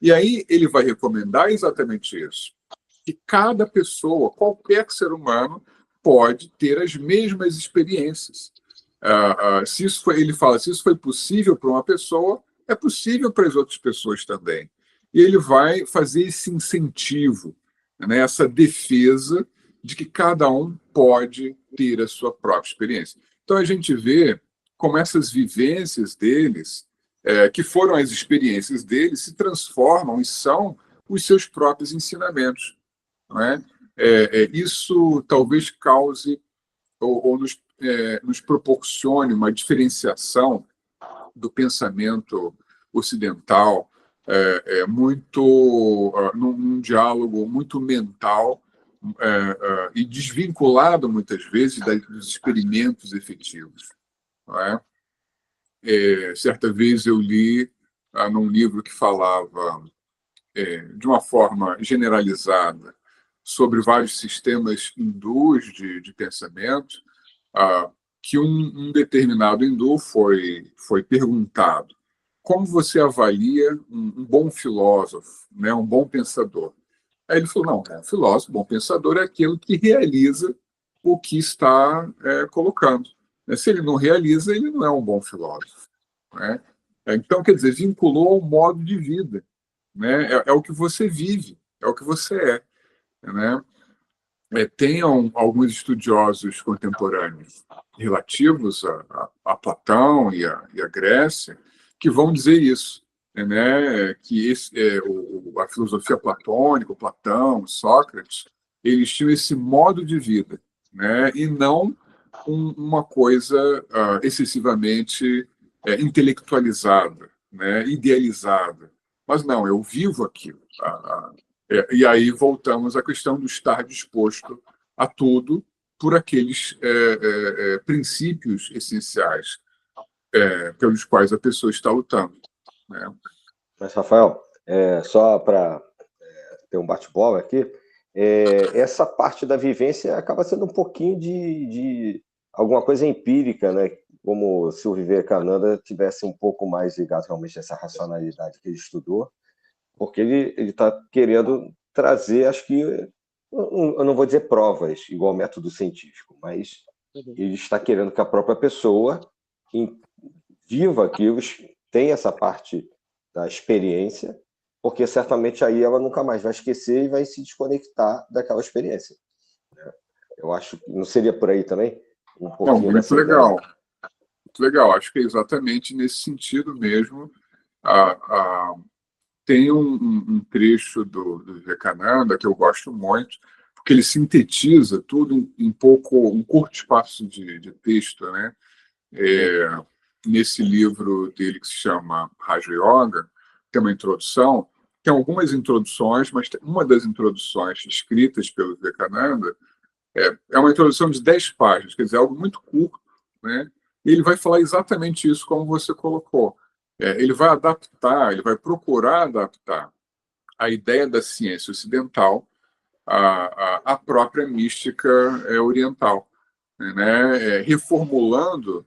E aí ele vai recomendar exatamente isso: que cada pessoa, qualquer ser humano, pode ter as mesmas experiências. Ele fala: se isso foi possível para uma pessoa, é possível para as outras pessoas também. E ele vai fazer esse incentivo, né, essa defesa de que cada um pode ter a sua própria experiência. Então a gente vê como essas vivências deles, que foram as experiências deles, se transformam e são os seus próprios ensinamentos. não é? Isso talvez cause ou nos proporcione uma diferenciação do pensamento ocidental muito num diálogo muito mental e desvinculado muitas vezes dos experimentos efetivos, não é? Certa vez eu li num livro que falava de uma forma generalizada sobre vários sistemas hindus de pensamento, que um determinado hindu foi perguntado: como você avalia um bom filósofo, né, um bom pensador? Aí ele falou: não, um filósofo, bom pensador é aquele que realiza o que está colocando. Se ele não realiza, ele não é um bom filósofo, né? Então, quer dizer, vinculou ao modo de vida, né? É o que você vive, é o que você né? Tem alguns estudiosos contemporâneos relativos a Platão e a Grécia que vão dizer isso, né? Que a filosofia platônica, o Platão, Sócrates, eles tinham esse modo de vida, né? E não uma coisa excessivamente intelectualizada, né? Idealizada. Mas não, eu vivo aquilo. E aí voltamos à questão do estar disposto a tudo por aqueles princípios essenciais pelos quais a pessoa está lutando, né? Mas, Rafael, só para ter um bate-bola aqui, essa parte da vivência acaba sendo um pouquinho de alguma coisa empírica, né? Como se o Vivekananda tivesse um pouco mais ligado realmente a essa racionalidade que ele estudou, porque ele está querendo trazer, acho que, eu não vou dizer provas, igual método científico, mas ele está querendo que a própria pessoa viva aquilo, tenha essa parte da experiência, porque certamente aí ela nunca mais vai esquecer e vai se desconectar daquela experiência. Eu acho que não seria por aí também? Um pouquinho muito legal. Muito legal. Acho que é exatamente nesse sentido mesmo. Tem um trecho do Vivekananda que eu gosto muito, porque ele sintetiza tudo em um curto espaço de texto, né? Nesse livro dele que se chama Raja Yoga, tem uma introdução, tem algumas introduções, mas uma das introduções escritas pelo Vivekananda é uma introdução de 10 páginas, quer dizer, algo muito curto, né? E ele vai falar exatamente isso, como você colocou. Ele vai adaptar, ele vai procurar adaptar a ideia da ciência ocidental à própria mística oriental, né? Reformulando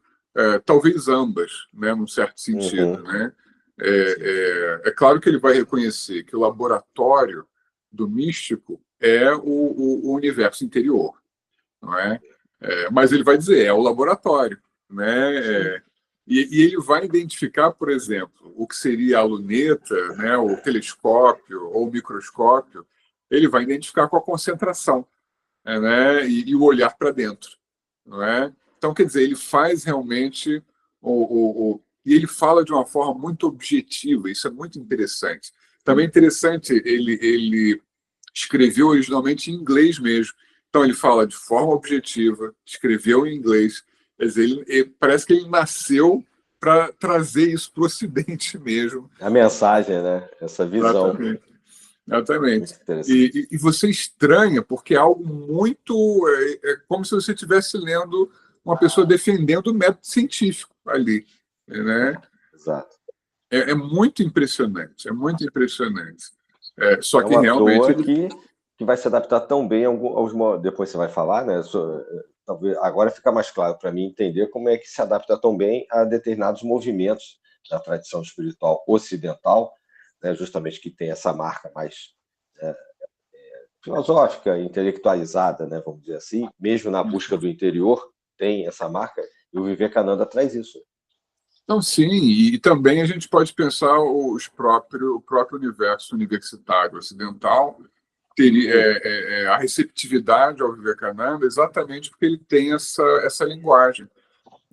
talvez ambas, né, num certo sentido, né? É claro que ele vai reconhecer que o laboratório do místico é o universo interior, não é? Mas ele vai dizer, é o laboratório, né? E ele vai identificar, por exemplo, o que seria a luneta, né, o telescópio ou o microscópio, ele vai identificar com a concentração, né, e o olhar para dentro, não é? Então, quer dizer, ele faz realmente e ele fala de uma forma muito objetiva, isso é muito interessante. Também é interessante, ele escreveu originalmente em inglês mesmo, então ele fala de forma objetiva, escreveu em inglês, quer dizer, parece que ele nasceu para trazer isso para o Ocidente mesmo. A mensagem, né? Essa visão. Exatamente. E você estranha, porque é algo muito... É como se você estivesse lendo uma pessoa defendendo o método científico ali, né? Exato. É muito impressionante, é muito impressionante. Só que uma realmente... que vai se adaptar tão bem aos... Depois você vai falar, né? Talvez agora fica mais claro para mim entender como é que se adapta tão bem a determinados movimentos da tradição espiritual ocidental, né? Justamente que tem essa marca mais filosófica, intelectualizada, né? Vamos dizer assim, mesmo na busca do interior, tem essa marca, e o Vivekananda traz isso. Então, sim, e também a gente pode pensar o próprio universo universitário ocidental, teria a receptividade ao Vivekananda exatamente porque ele tem essa linguagem,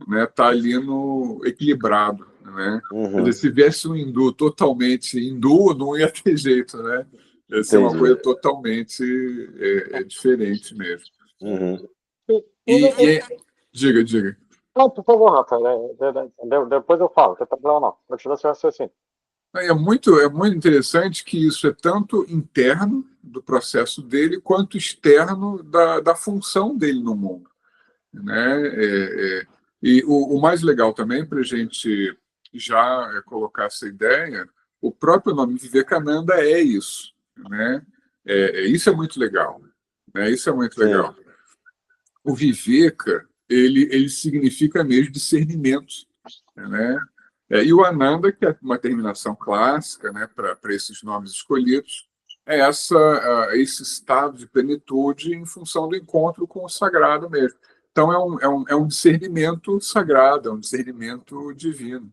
né? Tá ali no equilibrado, né? Quer dizer, se viesse um hindu totalmente hindu, não ia ter jeito, né? Essa é uma coisa totalmente diferente mesmo. Uhum. Diga. Não, por favor, Rafa, depois eu falo, não tem problema não. Continua seu raciocínio. É muito interessante que isso é tanto interno do processo dele, quanto externo da função dele no mundo, né? E o mais legal também, para a gente já colocar essa ideia, o próprio nome Vivekananda é isso, né? Isso é muito legal, né? Isso é muito legal. O Viveka, ele significa mesmo discernimento, né? E o Ananda, que é uma terminação clássica, né, para esses nomes escolhidos, é esse estado de plenitude em função do encontro com o sagrado mesmo. Então, é um discernimento sagrado, é um discernimento divino.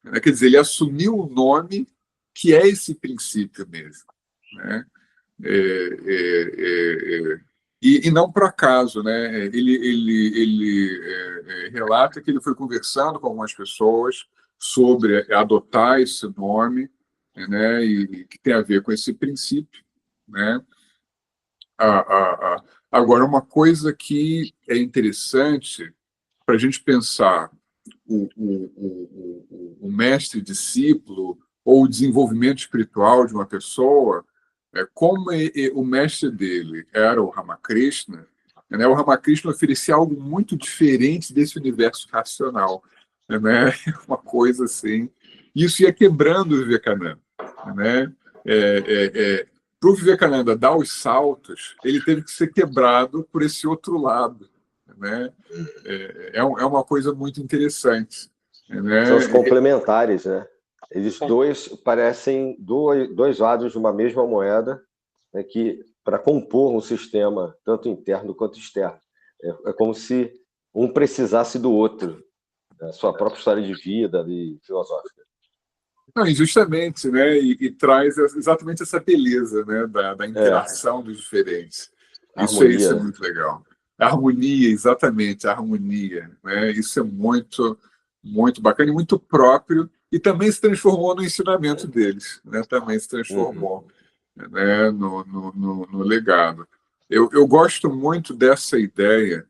Né? Quer dizer, ele assumiu o nome que é esse princípio mesmo. Né? E não por acaso, né? Ele relata que ele foi conversando com algumas pessoas sobre adotar esse nome, né? E que tem a ver com esse princípio, né? Agora, uma coisa que é interessante para a gente pensar o mestre-discípulo ou o desenvolvimento espiritual de uma pessoa, como o mestre dele era o Ramakrishna, né? O Ramakrishna oferecia algo muito diferente desse universo racional, né? Uma coisa assim. Isso ia quebrando o Vivekananda, né? Para o Vivekananda dar os saltos, ele teve que ser quebrado por esse outro lado, né? É uma coisa muito interessante, né? São os complementares, né? Eles dois parecem dois lados de uma mesma moeda, né, que para compor um sistema tanto interno quanto externo. É como se um precisasse do outro, a sua própria história de vida e filosófica. Não, justamente, né? E traz exatamente essa beleza, né? Da interação dos diferentes. Isso é muito legal. A harmonia, exatamente, a harmonia, né? Isso é muito, muito bacana e muito próprio, e também se transformou no ensinamento deles, né? Também se transformou, né? No legado. Eu gosto muito dessa ideia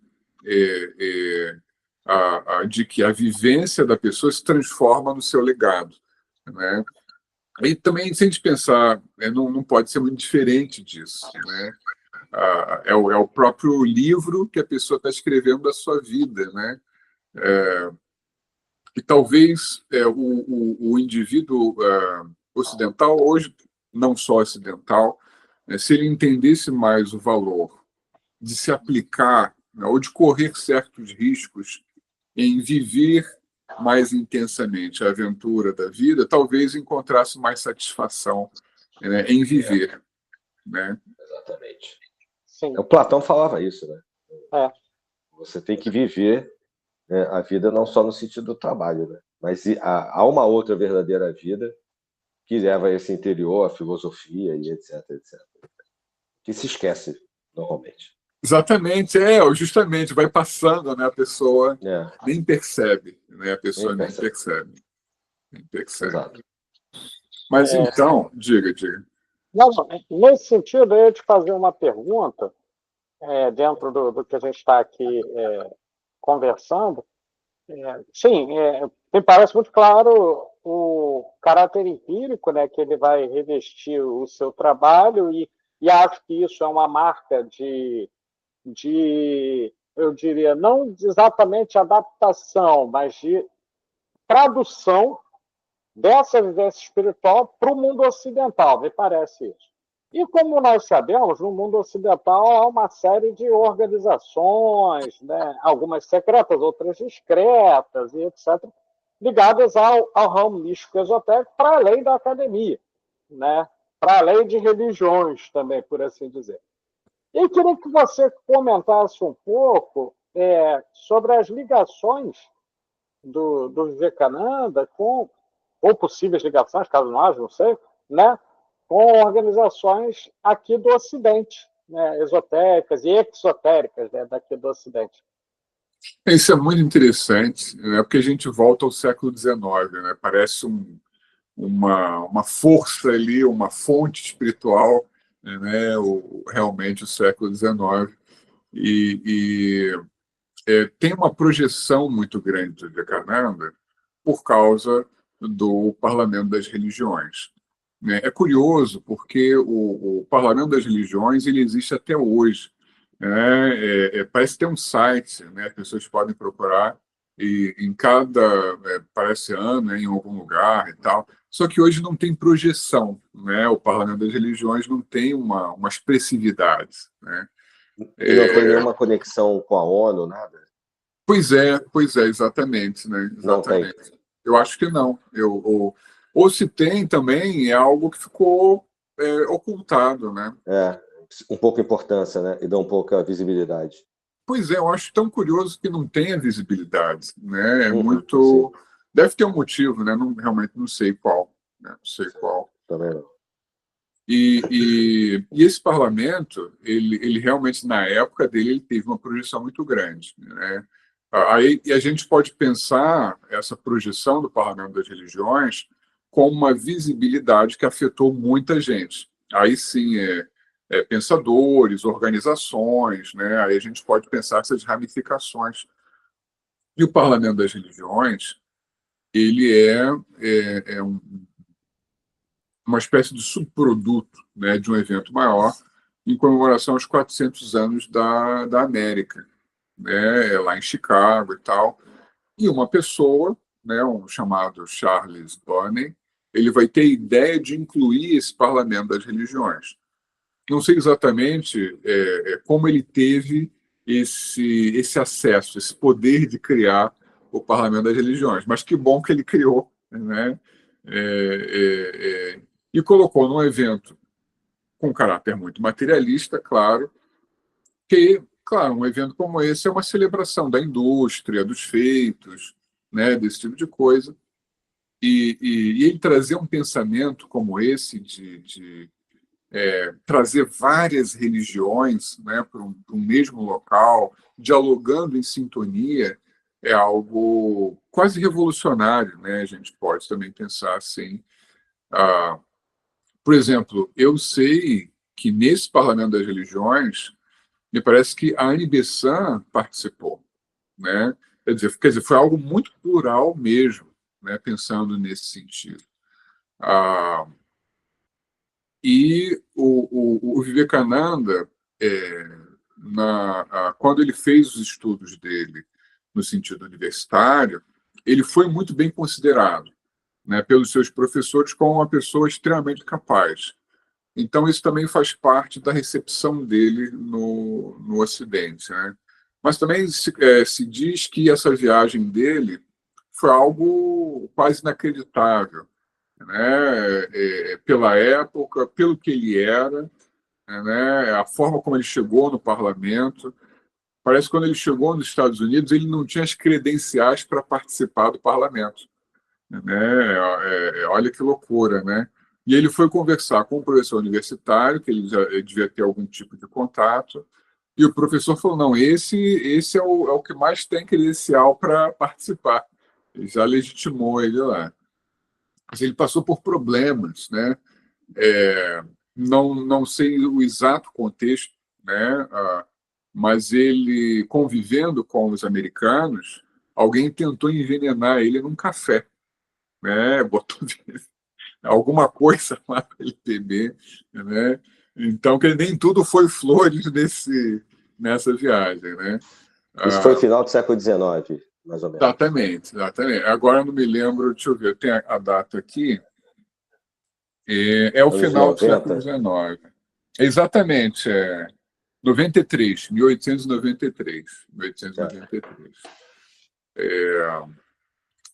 de que a vivência da pessoa se transforma no seu legado, né? E também, se a gente pensar, não pode ser muito diferente disso, né? É o próprio livro que a pessoa está escrevendo da sua vida, né? E talvez o indivíduo ocidental, hoje não só ocidental, se ele entendesse mais o valor de se aplicar, né, ou de correr certos riscos em viver mais intensamente a aventura da vida, talvez encontrasse mais satisfação, né, em viver. Né? Exatamente. Sim. O Platão falava isso, né? Você tem que viver, né, a vida não só no sentido do trabalho, né? Mas há uma outra verdadeira vida que leva a esse interior, a filosofia e etc, etc. Que se esquece normalmente. Exatamente, justamente, vai passando, né? A pessoa nem percebe, né? A pessoa nem percebe. Exato. Mas então, diga. Não, nesse sentido, eu ia te fazer uma pergunta, dentro do que a gente está aqui conversando. Sim, me parece muito claro o caráter empírico, né, que ele vai revestir o seu trabalho, e acho que isso é uma marca eu diria, não exatamente adaptação, mas de tradução dessa vivência espiritual para o mundo ocidental, me parece isso. E como nós sabemos, no mundo ocidental há uma série de organizações, né, algumas secretas, outras discretas, e etc., ligadas ao ramo místico esotérico, para além da academia, né, para além de religiões também, por assim dizer. E eu queria que você comentasse um pouco sobre as ligações do Vivekananda ou possíveis ligações, caso não haja, não sei, né, com organizações aqui do Ocidente, né, esotéricas e exotéricas, né, daqui do Ocidente. Isso é muito interessante, né, porque a gente volta ao século XIX, né, parece uma força ali, uma fonte espiritual né, realmente o século XIX. Tem uma projeção muito grande do Vivekananda por causa do Parlamento das Religiões, né? É curioso porque o Parlamento das Religiões ele existe até hoje, né? Parece ter um site, né? As pessoas podem procurar e em cada parece ano, né, em algum lugar e tal. Só que hoje não tem projeção, né? O Parlamento das Religiões não tem uma expressividade, né? E não tem nenhuma conexão com a ONU, nada? Pois é, exatamente, né? Não tem. Exatamente. Eu acho que não. Ou se tem também, é algo que ficou ocultado, né? Um pouco importância, né? E dá um pouco a visibilidade. Pois é, eu acho tão curioso que não tenha visibilidade, né? É Sim. muito. Deve ter um motivo, né? Realmente não sei qual, né? Não sei qual. Também não. E esse parlamento, ele realmente, na época dele, ele teve uma projeção muito grande, né? Aí, e a gente pode pensar essa projeção do Parlamento das Religiões como uma visibilidade que afetou muita gente. Aí sim, pensadores, organizações, né? Aí a gente pode pensar essas ramificações. E o Parlamento das Religiões, ele é uma espécie de subproduto, né, de um evento maior em comemoração aos 400 anos da América, né, lá em Chicago e tal. E uma pessoa, né, um chamado Charles Bonney, ele vai ter a ideia de incluir esse Parlamento das Religiões. Não sei exatamente como ele teve esse acesso, esse poder de criar o Parlamento das Religiões, mas que bom que ele criou, né? E colocou num evento com caráter muito materialista, claro, que, claro, um evento como esse é uma celebração da indústria, dos feitos, né, desse tipo de coisa. E ele trazer um pensamento como esse de trazer várias religiões, né, para um mesmo local, dialogando em sintonia, é algo quase revolucionário, né? A gente pode também pensar assim. Por exemplo, eu sei que nesse Parlamento das Religiões, me parece que a Anne Besant participou, né? Quer dizer, foi algo muito plural mesmo, né? Pensando nesse sentido. E o Vivekananda, quando ele fez os estudos dele no sentido universitário, ele foi muito bem considerado, né, pelos seus professores como uma pessoa extremamente capaz. Então, isso também faz parte da recepção dele no Ocidente, né? Mas também se diz que essa viagem dele foi algo quase inacreditável, né? Pela época, pelo que ele era, né? A forma como ele chegou no parlamento. Parece que quando ele chegou nos Estados Unidos, ele não tinha as credenciais para participar do parlamento, né? Olha que loucura, né? E ele foi conversar com o professor universitário, que ele devia ter algum tipo de contato, e o professor falou: não, esse é o que mais tem credencial para participar. Ele já legitimou ele lá. Mas ele passou por problemas, né? Não sei o exato contexto, né? Mas ele, convivendo com os americanos, alguém tentou envenenar ele num café, né? Botou alguma coisa lá para ele beber, né? Então, que nem tudo foi flores nessa viagem, né? Isso foi final do século XIX, mais ou menos. Exatamente. Agora eu não me lembro, deixa eu ver, eu tenho a data aqui. É o Anos final do 90. século XIX. Exatamente, 93, 1893. 1893.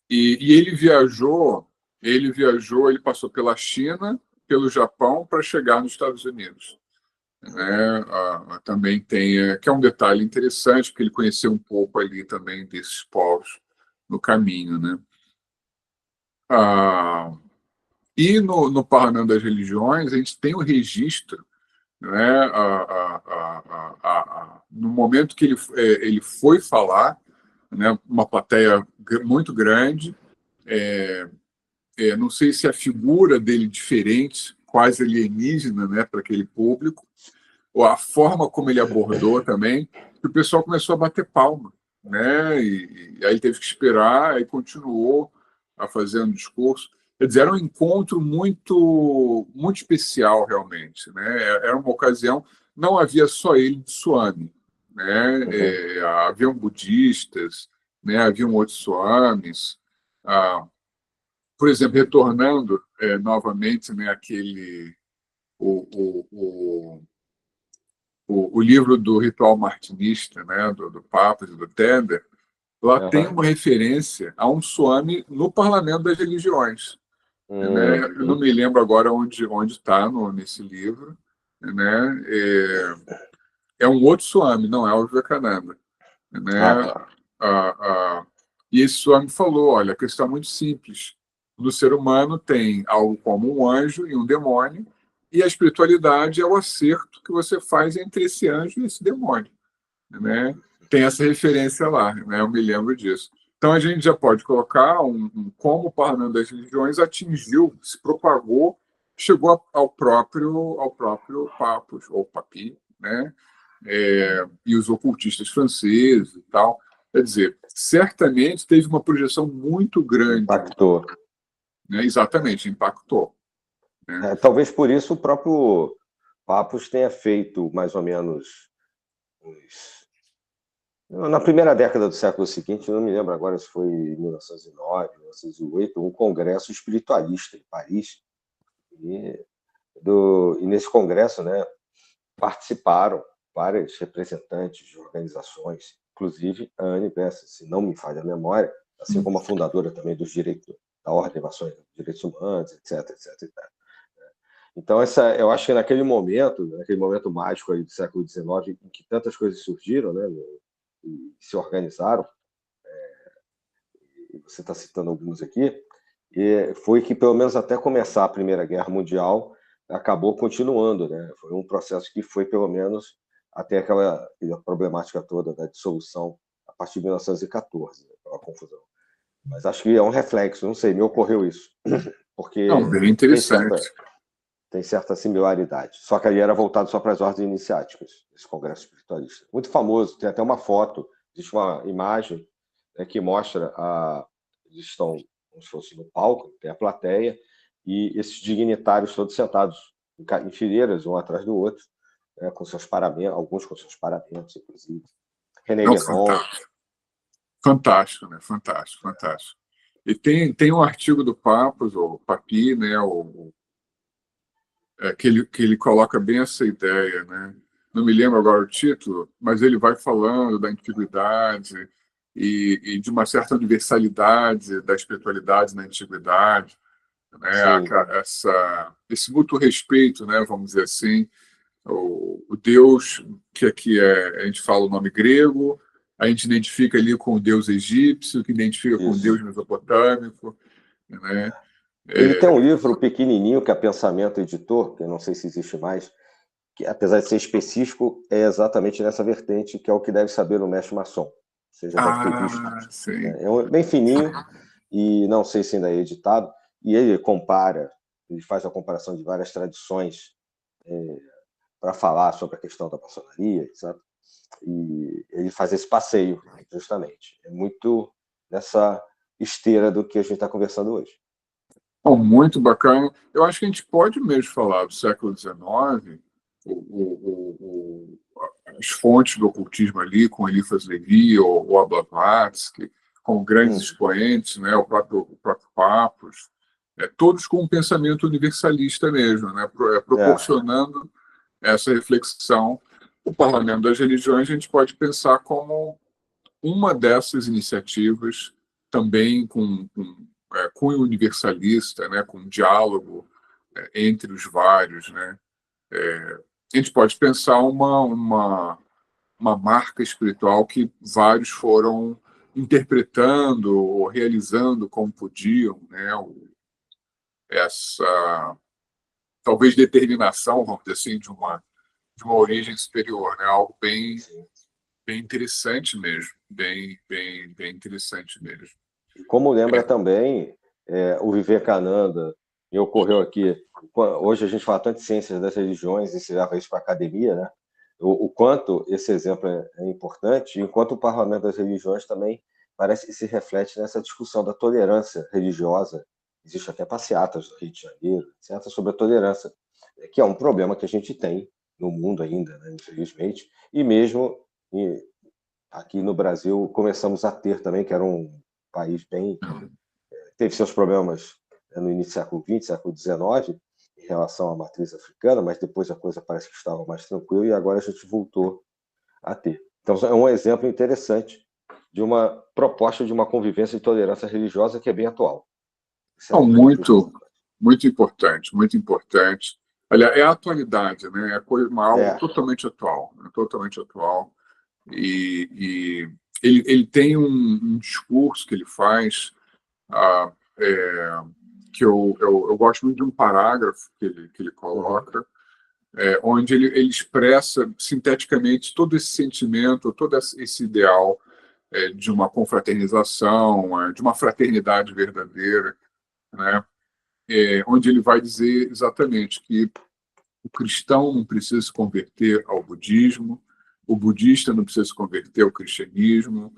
E ele passou pela China, pelo Japão, para chegar nos Estados Unidos, né? Também tem, que é um detalhe interessante, porque ele conheceu um pouco ali também desses povos no caminho, né? E no Parlamento das Religiões, a gente tem o registro, né? No momento que ele foi falar, né? Uma plateia muito grande, não sei se a figura dele diferente, quase alienígena, né, para aquele público, ou a forma como ele abordou também, que o pessoal começou a bater palma, né? E aí ele teve que esperar, aí continuou a fazer um discurso. Quer dizer, era um encontro muito, muito especial, realmente, né? Era uma ocasião, não havia só ele de Swami, né? Haviam budistas, né? Haviam outros swamis. Por exemplo, retornando novamente, né, o livro do Ritual Martinista, né, do Papa e do Tender, lá tem uma referência a um Swami no Parlamento das Religiões. Né? Eu não me lembro agora onde está nesse livro. Né? É um outro Swami, não é o Vivekananda. Né? E esse Swami falou, olha, a questão é muito simples. No ser humano tem algo como um anjo e um demônio, e a espiritualidade é o acerto que você faz entre esse anjo e esse demônio. Né? Tem essa referência lá, né? Eu me lembro disso. Então a gente já pode colocar como o Parlamento das Religiões atingiu, se propagou, chegou ao próprio Papos, ou Papi, né? E os ocultistas franceses e tal. Quer dizer, certamente teve uma projeção muito grande. Impactou. Né? Exatamente, impactou. Né? Talvez por isso o próprio Papos tenha feito mais ou menos na primeira década do século seguinte, eu não me lembro agora se foi em 1909, 1908, um congresso espiritualista em Paris. E nesse congresso, né, participaram vários representantes de organizações, inclusive a Anne Besant, se não me falha a memória, assim como a fundadora também dos direitos da Ordem Nacional dos Direitos Humanos, etc, etc, etc. Então, eu acho que naquele momento mágico aí do século XIX, em que tantas coisas surgiram, né, e se organizaram, e você está citando alguns aqui, e foi que, pelo menos até começar a Primeira Guerra Mundial, acabou continuando, né? Foi um processo que foi, pelo menos, até aquela problemática toda da dissolução a partir de 1914, né? Aquela confusão. Mas acho que é um reflexo, não sei, me ocorreu isso. Porque não, bem interessante. Tem certa similaridade. Só que ali era voltado só para as ordens iniciáticas, esse congresso espiritualista. Muito famoso, tem até uma foto, existe uma imagem, né, que mostra eles estão como se fosse no palco, tem a plateia, e esses dignitários todos sentados em fileiras, um atrás do outro, né, com seus paramentos, alguns com seus paramentos, inclusive. René Guénon. Fantástico, né? Fantástico, fantástico. E tem um artigo do Papos, o Papi, né, que ele coloca bem essa ideia, né? Não me lembro agora o título, mas ele vai falando da antiguidade e de uma certa universalidade da espiritualidade na antiguidade, né? Esse mútuo respeito, né? Vamos dizer assim, o Deus que aqui a gente fala o nome grego, a gente identifica ali com o Deus egípcio, que identifica com o Deus mesopotâmico, né? Ele tem um livro pequenininho que é Pensamento Editor, que eu não sei se existe mais, que apesar de ser específico, é exatamente nessa vertente, que é o que deve saber o mestre maçom. Você já deve ter visto. Sim. É bem fininho, e não sei se ainda é editado, e ele faz a comparação de várias tradições para falar sobre a questão da maçonaria, etc. E ele faz esse passeio, justamente. É muito nessa esteira do que a gente está conversando hoje. Bom, muito bacana. Eu acho que a gente pode mesmo falar do século XIX, as fontes do ocultismo ali, com Eliphas Levi ou Blavatsky, com grandes expoentes, né, o próprio Papos, todos com um pensamento universalista mesmo, né, proporcionando essa reflexão. O Parlamento das Religiões a gente pode pensar como uma dessas iniciativas, também com cunho universalista, né, com um diálogo entre os vários, né. A gente pode pensar uma marca espiritual que vários foram interpretando ou realizando como podiam, né, essa talvez determinação, vamos dizer assim, de uma origem superior, né, algo bem interessante mesmo, bem interessante mesmo. Como lembra também o Vivekananda, me ocorreu aqui, hoje a gente fala tanto de ciências das religiões e se leva isso para a academia, né? O quanto esse exemplo é importante, enquanto o parlamento das religiões também parece que se reflete nessa discussão da tolerância religiosa. Existe até passeatas do Rio de Janeiro, etc., sobre a tolerância, que é um problema que a gente tem no mundo ainda, né, infelizmente, e mesmo aqui no Brasil começamos a ter também, que era um país bem... teve seus problemas no início do século XX, século XIX, em relação à matriz africana, mas depois a coisa parece que estava mais tranquila e agora a gente voltou a ter. Então, é um exemplo interessante de uma proposta de uma convivência e tolerância religiosa que é bem atual. Não, muito importante, muito importante. Olha, é a atualidade, né? Algo totalmente atual, né? Totalmente atual. E ele tem um discurso que ele faz, que eu gosto muito de um parágrafo que ele coloca, onde ele expressa sinteticamente todo esse sentimento, todo esse ideal de uma confraternização, de uma fraternidade verdadeira, né? Onde ele vai dizer exatamente que o cristão não precisa se converter ao budismo, o budista não precisa se converter ao cristianismo,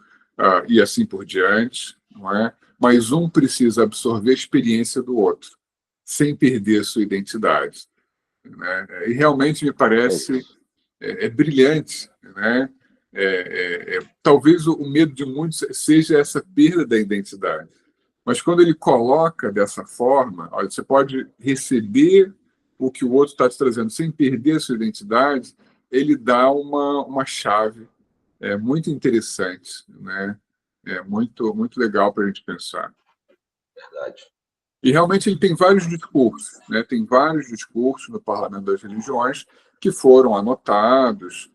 e assim por diante, não é? Mas um precisa absorver a experiência do outro, sem perder a sua identidade, né? E realmente me parece brilhante, né? Talvez o medo de muitos seja essa perda da identidade. Mas quando ele coloca dessa forma, olha, você pode receber o que o outro está te trazendo sem perder a sua identidade, ele dá uma chave muito interessante, né? Muito, muito legal para a gente pensar. Verdade. E realmente ele tem vários discursos, né? Tem vários discursos no Parlamento das Religiões que foram anotados,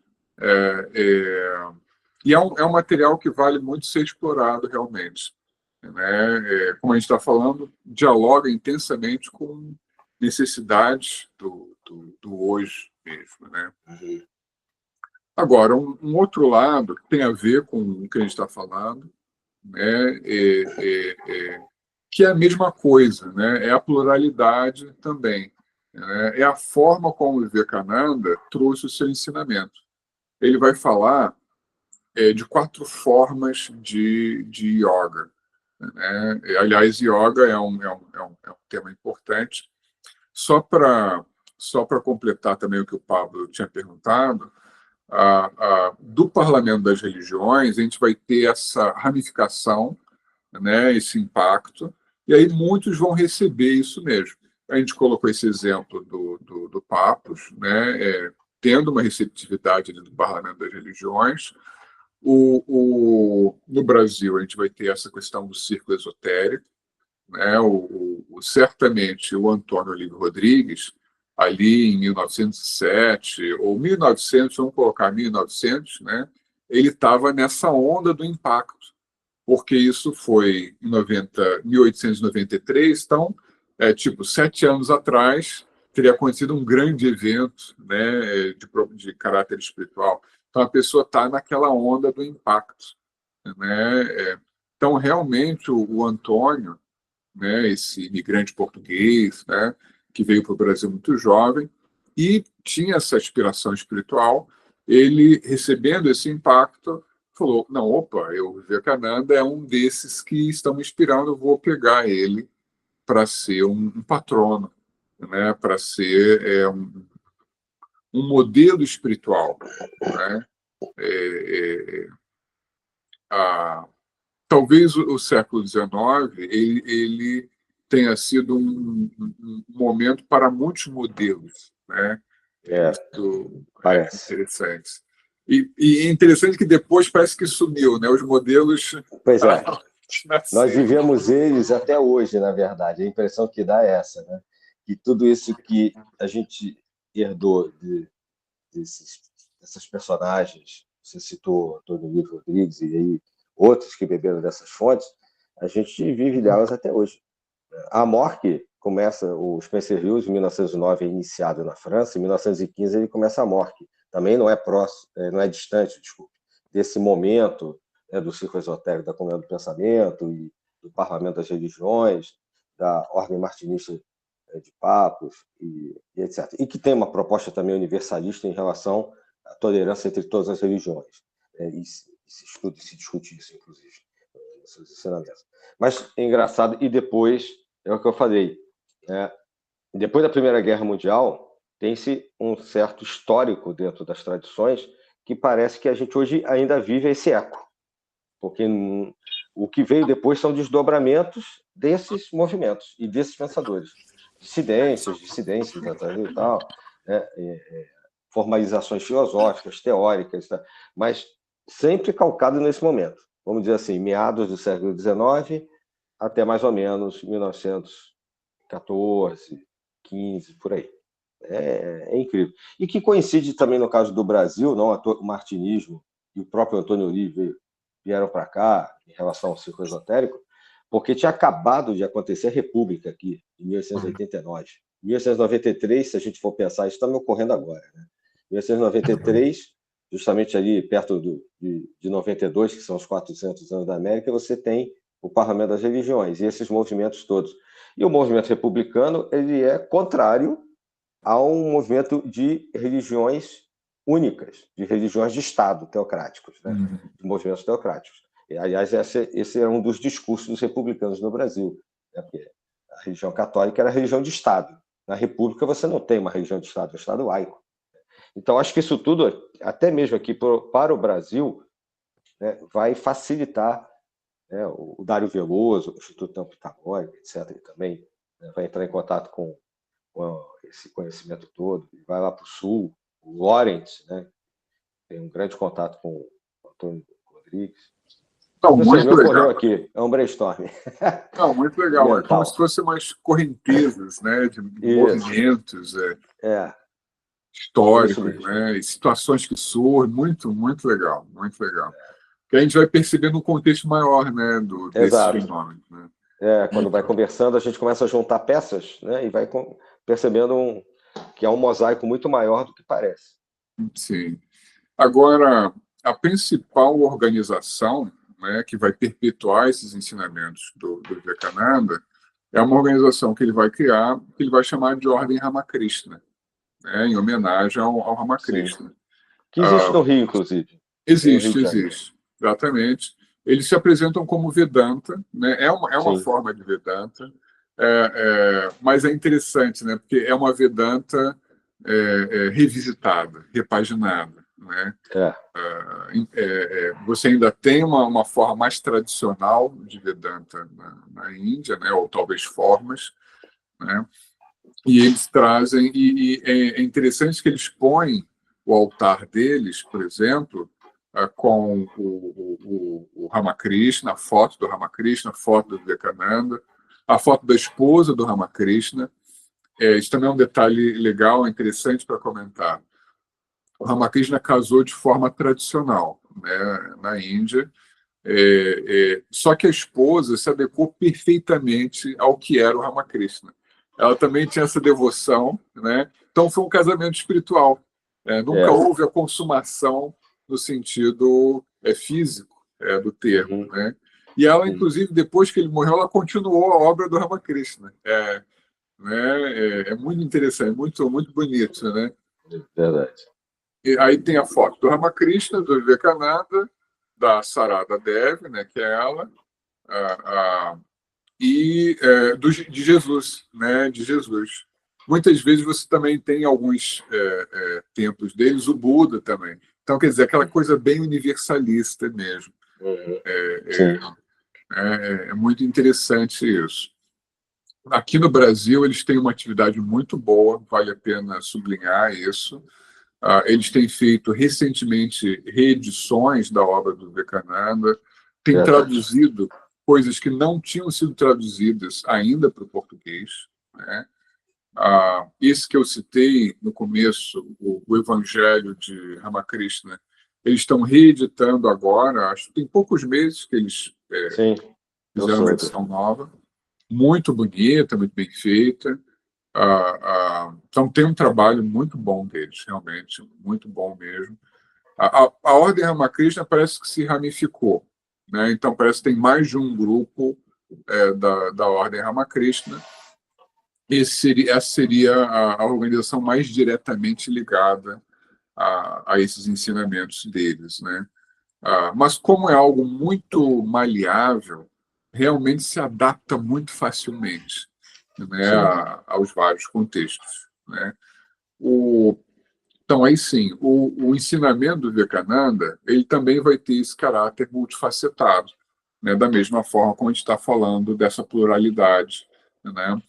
e é um material que vale muito ser explorado realmente, né? Como a gente está falando, dialoga intensamente com necessidades do hoje mesmo, né? Agora, um outro lado que tem a ver com o que a gente está falando, né? Que é a mesma coisa, né? É a pluralidade também, né? É a forma como o Vivekananda trouxe o seu ensinamento. Ele vai falar de 4 formas de yoga, né? Aliás, yoga é um tema importante. Só para completar também o que o Pablo tinha perguntado, do Parlamento das Religiões, a gente vai ter essa ramificação, né, esse impacto, e aí muitos vão receber isso mesmo. A gente colocou esse exemplo do Papos, né, tendo uma receptividade do Parlamento das Religiões. No Brasil, a gente vai ter essa questão do círculo esotérico, né? Certamente o Antônio Olívio Rodrigues, ali em 1907, ou 1900, vamos colocar 1900, né? Ele estava nessa onda do impacto, porque isso foi em 1893, então, tipo, 7 anos atrás, teria acontecido um grande evento, né, de caráter espiritual. Então, a pessoa está naquela onda do impacto, né? Então, realmente, o Antônio, né, esse imigrante português, né, que veio para o Brasil muito jovem e tinha essa aspiração espiritual, ele, recebendo esse impacto, falou, não, opa, o Vivekananda é um desses que estão me inspirando, eu vou pegar ele para ser um patrono, né, para ser um modelo espiritual, né? Talvez o século XIX ele tenha sido um momento para muitos modelos, né? Isso parece. interessante. E é interessante que depois parece que sumiu, né? Os modelos. Pois é. Nós vivemos eles até hoje, na verdade. A impressão que dá é essa, né? Que tudo isso que a gente herdou dessas personagens, você citou Antônio Olívio Rodrigues e aí outros que beberam dessas fontes, a gente vive delas até hoje. A Morque começa, o Spencer Lewis, em 1909, é iniciado na França, em 1915 ele começa a Morque. Também não é próximo, não é distante, desculpe, desse momento, né, do círculo esotérico da Comunidade do Pensamento e do Parlamento das Religiões, da Ordem Martinista de papos e etc. E que tem uma proposta também universalista em relação à tolerância entre todas as religiões. E se estuda e se discute isso, inclusive, nos seus ensinamentos. Mas é engraçado, e depois, é o que eu falei, depois da Primeira Guerra Mundial, tem-se um certo histórico dentro das tradições que parece que a gente hoje ainda vive esse eco, porque o que veio depois são desdobramentos desses movimentos e desses pensadores, dissidências e tal, formalizações filosóficas, teóricas, tá? Mas sempre calcado nesse momento, vamos dizer assim, meados do século XIX até mais ou menos 1914, 15, por aí. É incrível. E que coincide também no caso do Brasil, não, o martinismo e o próprio Antônio Uribe vieram para cá em relação ao círculo esotérico, porque tinha acabado de acontecer a República aqui, em 1889. Em 1893, se a gente for pensar, isso está me ocorrendo agora, né? Em 1893, justamente ali perto de 92, que são os 400 anos da América, você tem o Parlamento das Religiões e esses movimentos todos. E o movimento republicano ele é contrário a um movimento de religiões únicas, de religiões de Estado teocráticos, né? De movimentos teocráticos. E, aliás, esse é um dos discursos dos republicanos no Brasil, né? Porque a religião católica era a religião de Estado. Na República você não tem uma religião de Estado, é um Estado laico. Então, acho que isso tudo, até mesmo aqui para o Brasil, né, vai facilitar, né, o Dário Veloso, o Instituto Tempo Pitagórico, etc., ele também, né, vai entrar em contato com esse conhecimento todo, vai lá para o Sul, o Lawrence, né, tem um grande contato com o Antônio Rodrigues. Não, muito legal. Aqui, é um brainstorm. Não, muito legal. É como se fossem umas correntezas, né, de movimentos históricos, né, e situações que surgem. Muito, muito legal, muito legal. Que a gente vai percebendo um contexto maior, né, desse fenômeno. Né? Quando vai conversando, a gente começa a juntar peças, né, e vai percebendo que é um mosaico muito maior do que parece. Sim. Agora, a principal organização, né, que vai perpetuar esses ensinamentos do Vivekananda é uma organização que ele vai criar, que ele vai chamar de Ordem Ramakrishna, né, em homenagem ao Ramakrishna. Sim. Que existe no Rio, inclusive. Existe, exatamente. Eles se apresentam como Vedanta, né? É uma forma de Vedanta, mas é interessante, né? Porque é uma Vedanta revisitada, repaginada, né? Você ainda tem uma forma mais tradicional de Vedanta na Índia, né? Ou talvez formas, né? E eles trazem, e é interessante que eles põem o altar deles, por exemplo, com o Ramakrishna, a foto do Ramakrishna, a foto do Vivekananda, a foto da esposa do Ramakrishna. Isso também é um detalhe legal, interessante para comentar. O Ramakrishna casou de forma tradicional, né, na Índia, só que a esposa se adequou perfeitamente ao que era o Ramakrishna. Ela também tinha essa devoção, né? Então foi um casamento espiritual. Nunca houve a consumação no sentido físico do termo, né? E ela, inclusive, depois que ele morreu, ela continuou a obra do Ramakrishna. É muito interessante, muito, muito bonito, né? Verdade. E aí tem a foto do Ramakrishna, do Vivekananda, da Sarada Devi, né, que é ela, e de Jesus, né, de Jesus. Muitas vezes você também tem alguns templos deles, o Buda também. Então, quer dizer, aquela coisa bem universalista mesmo. É muito interessante isso. Aqui no Brasil, eles têm uma atividade muito boa, vale a pena sublinhar isso. Eles têm feito recentemente reedições da obra do Vivekananda, têm traduzido coisas que não tinham sido traduzidas ainda para o português, né? Esse que eu citei no começo, o Evangelho de Ramakrishna, eles estão reeditando agora, acho que tem poucos meses que eles fizeram uma edição nova, muito bonita, muito bem feita. Então tem um trabalho muito bom deles, realmente, muito bom mesmo. A Ordem Ramakrishna parece que se ramificou, né? Então parece que tem mais de um grupo da Ordem Ramakrishna. essa seria a organização mais diretamente ligada a esses ensinamentos deles, né? Mas como é algo muito maleável, realmente se adapta muito facilmente, né, aos vários contextos, né? Então, aí sim, o ensinamento do Vivekananda, ele também vai ter esse caráter multifacetado, né, da mesma forma como a gente está falando dessa pluralidade, né?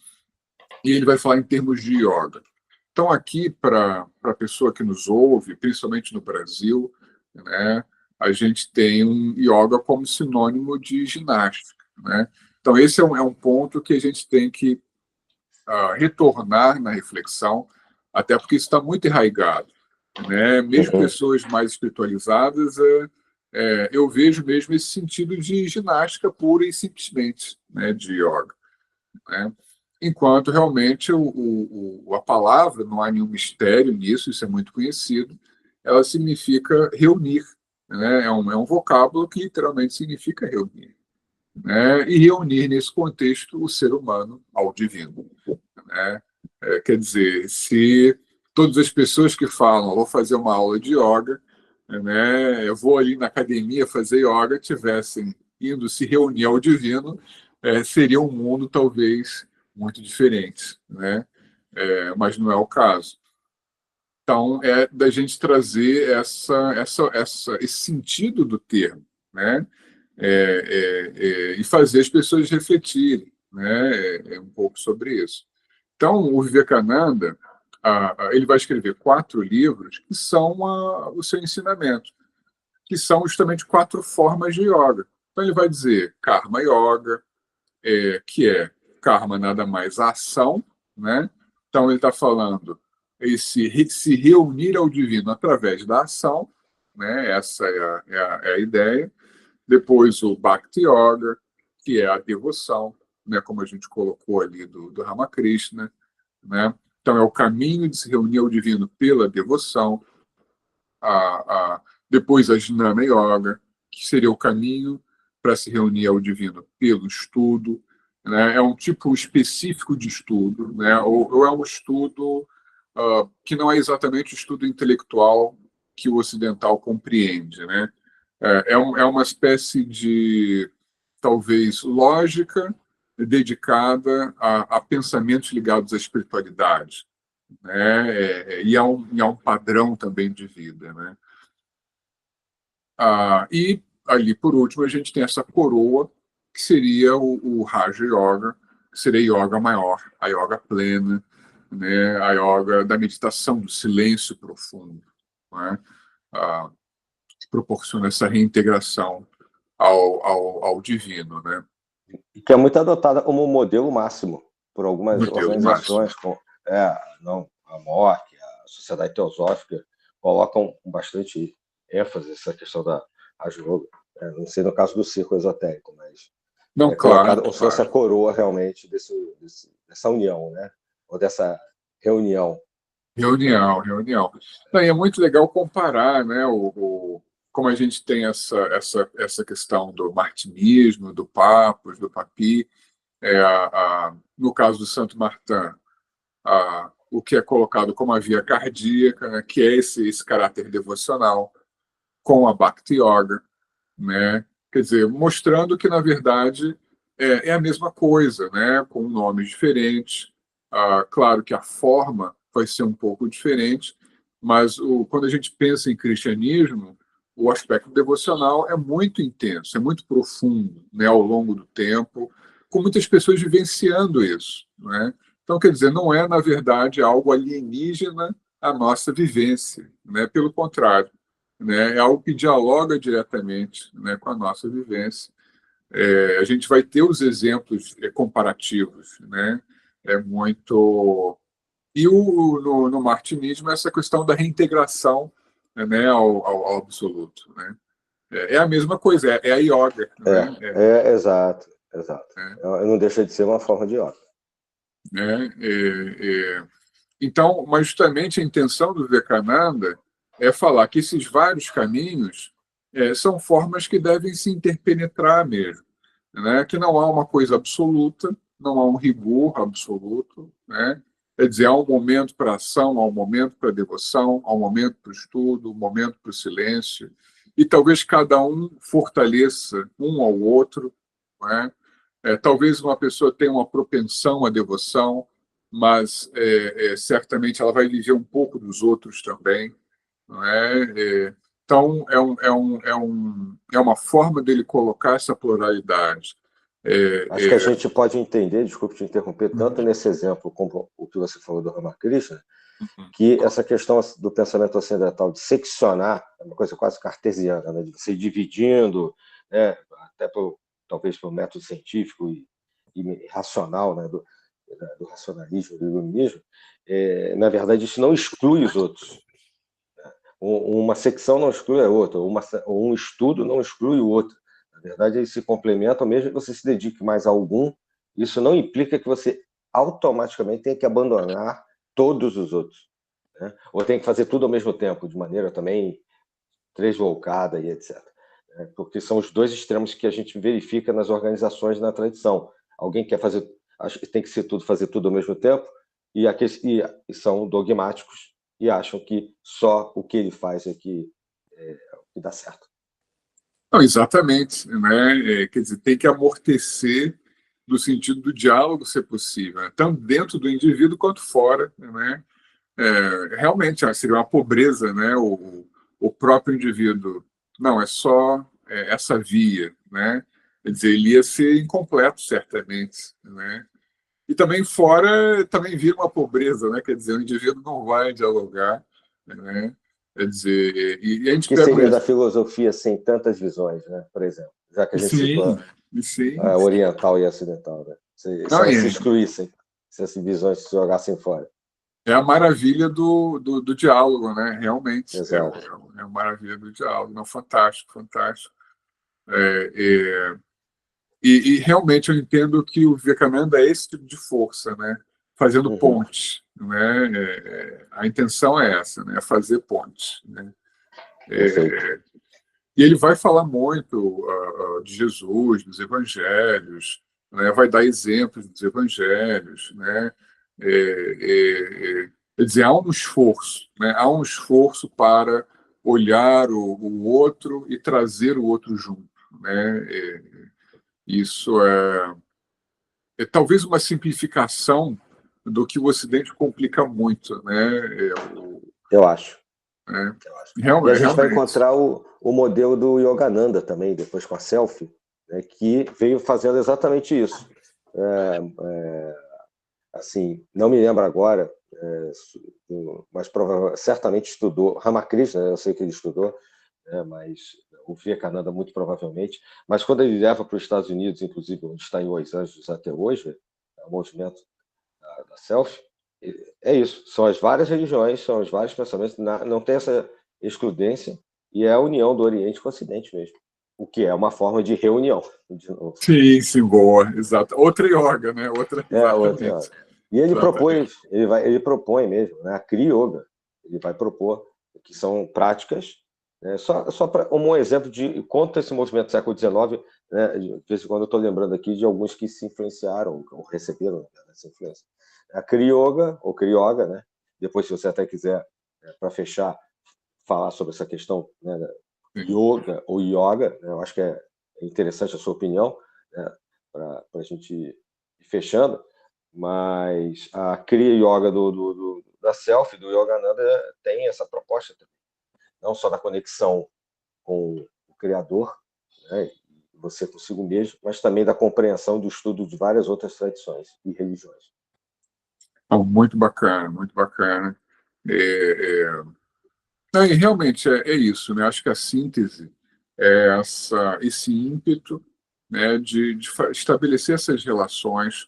E ele vai falar em termos de yoga. Então, aqui, para a pessoa que nos ouve, principalmente no Brasil, né, a gente tem um yoga como sinônimo de ginástica, né? Então, esse é um ponto que a gente tem que retornar na reflexão, até porque isso está muito enraizado, né? Mesmo pessoas mais espiritualizadas, eu vejo mesmo esse sentido de ginástica pura e simplesmente, né, de yoga, né? Enquanto realmente a palavra, não há nenhum mistério nisso, isso é muito conhecido, ela significa reunir, né? É um vocábulo que literalmente significa reunir, né? E reunir nesse contexto o ser humano ao divino, né? Quer dizer, se todas as pessoas que falam vou fazer uma aula de yoga, né, eu vou ali na academia fazer yoga, tivessem indo se reunir ao divino, seria um mundo talvez muito diferente, né? Mas não é o caso. Então, é da gente trazer esse sentido do termo, né? E fazer as pessoas refletirem, né? Um pouco sobre isso. Então, o Vivekananda, ele vai escrever 4 livros que são o seu ensinamento, que são justamente 4 formas de yoga. Então, ele vai dizer Karma Yoga, que é karma nada mais a ação, né? Então, ele está falando se reunir ao divino através da ação, né? Essa é a ideia. Depois, o Bhakti Yoga, que é a devoção, né? Como a gente colocou ali do Ramakrishna, né? Então, é o caminho de se reunir ao divino pela devoção. Depois, a Jnana Yoga, que seria o caminho para se reunir ao divino pelo estudo, né? É um tipo específico de estudo, né? Ou é um estudo que não é exatamente o estudo intelectual que o ocidental compreende, né? É uma espécie de, talvez, lógica dedicada a pensamentos ligados à espiritualidade, né? E a um padrão também de vida, né? E ali, por último, a gente tem essa coroa, que seria o Raja Yoga, que seria yoga maior, a yoga plena, né? A yoga da meditação, do silêncio profundo, né? Que proporciona essa reintegração ao divino, né? E que é muito adotada como modelo máximo por algumas Modelo organizações, como a MOC, a Sociedade Teosófica, colocam com bastante ênfase essa questão da Raja Yoga. Não sei no caso do círculo esotérico, mas Não, é colocado claro, como se fosse a claro. coroa realmente dessa união, né? Ou dessa reunião. Reunião. Não, e é muito legal comparar, né, como a gente tem essa questão do martinismo, do Papos, do Papi, no caso do Santo Martin, o que é colocado como a via cardíaca, né, que é esse caráter devocional, com a Bhakti Yoga, né? Quer dizer, mostrando que, na verdade, é a mesma coisa, né? Com nomes diferentes. Claro que a forma vai ser um pouco diferente, mas quando a gente pensa em cristianismo, o aspecto devocional é muito intenso, é muito profundo, né? Ao longo do tempo, com muitas pessoas vivenciando isso, né? Então, quer dizer, não é, na verdade, algo alienígena à nossa vivência, né? Pelo contrário, né? É algo que dialoga diretamente, né, com a nossa vivência. A gente vai ter os exemplos comparativos, né? É muito. E no martinismo, essa questão da reintegração, né, ao absoluto, né? É a mesma coisa, é a yoga, né? Exato. Não deixa de ser uma forma de yoga. Então, mas justamente a intenção do Vivekananda é falar que esses vários caminhos são formas que devem se interpenetrar mesmo, né? Que não há uma coisa absoluta, não há um rigor absoluto, né? Quer dizer, há um momento para a ação, há um momento para a devoção, há um momento para o estudo, um momento para o silêncio, e talvez cada um fortaleça um ao outro, né? Talvez uma pessoa tenha uma propensão à devoção, mas certamente ela vai viver um pouco dos outros também, não é? Então, é uma forma dele colocar essa pluralidade. Acho que a gente pode entender, desculpe te interromper, tanto nesse exemplo como o que você falou do Ramakrishna, que essa questão do pensamento ocidental de seccionar é uma coisa quase cartesiana, né? De você ir dividindo, né? Até talvez pelo método científico e racional, né? Do racionalismo, do iluminismo, na verdade isso não exclui os outros. Uma secção não exclui a outra, um estudo não exclui o outro. Na verdade, eles se complementam, mesmo que você se dedique mais a algum, isso não implica que você automaticamente tenha que abandonar todos os outros, né? Ou tem que fazer tudo ao mesmo tempo, de maneira também tresloucada e etc. Porque são os dois extremos que a gente verifica nas organizações na tradição. Alguém quer fazer, tem que fazer tudo ao mesmo tempo, e são dogmáticos e acham que só o que ele faz é que dá certo. Não, exatamente, né? Quer dizer, tem que amortecer no sentido do diálogo ser possível, né? Tanto dentro do indivíduo quanto fora, né? Realmente seria uma pobreza, né? O próprio indivíduo, não, é só essa via, né? Quer dizer, ele ia ser incompleto, certamente, né? E também fora, também vira uma pobreza, né? Quer dizer, o indivíduo não vai dialogar, né? Quer dizer, e a gente O que pega seria da filosofia sem tantas visões, né? Por exemplo, já que a gente citou a oriental e a ocidental, né? Se elas se excluíssem, se essas visões se jogassem fora. É a maravilha do diálogo, né? Realmente. Exato. É a maravilha do diálogo. Não, fantástico, fantástico. E realmente eu entendo que o Vivekananda é esse tipo de força, né? Fazendo ponte, né? A intenção é essa, né? Fazer ponte, né? E ele vai falar muito de Jesus, dos evangelhos, né? Vai dar exemplos dos evangelhos, né? Quer dizer, há um esforço, né? Há um esforço para olhar o outro e trazer o outro junto, né? Isso é talvez uma simplificação do que o Ocidente complica muito, né? Eu acho. Realmente, e a gente vai encontrar o modelo do Yogananda também, depois com a selfie, né, que veio fazendo exatamente isso. Assim, não me lembro agora, mas certamente estudou Ramakrishna, eu sei que ele estudou, mas o Vivekananda muito provavelmente, mas quando ele leva para os Estados Unidos, inclusive onde está em Los Angeles até hoje, o movimento da selfie, é isso, são as várias religiões, são os vários pensamentos, não tem essa excludência, e é a união do Oriente com o Ocidente mesmo, o que é uma forma de reunião. De novo. Sim, boa, exato. Outra yoga, né? Outra yoga. E ele ele propõe mesmo, né? A Kriya Yoga, ele vai propor, que são práticas, né? Só para um exemplo de quanto esse movimento do século XIX, né? De vez em quando eu estou lembrando aqui de alguns que se influenciaram, ou receberam essa influência. A Kriya Yoga, ou Kriya Yoga, né? Depois, se você até quiser, para fechar, falar sobre essa questão, né? Yoga ou yoga, né? Eu acho que é interessante a sua opinião, né? Para a gente ir fechando, mas a Kriya Yoga da selfie, do Yogananda, tem essa proposta também, não só da conexão com o Criador, né? Você consigo mesmo, mas também da compreensão do estudo de várias outras tradições e religiões. Muito bacana, muito bacana. E realmente é isso, né? Acho que a síntese é esse ímpeto, né, de estabelecer essas relações,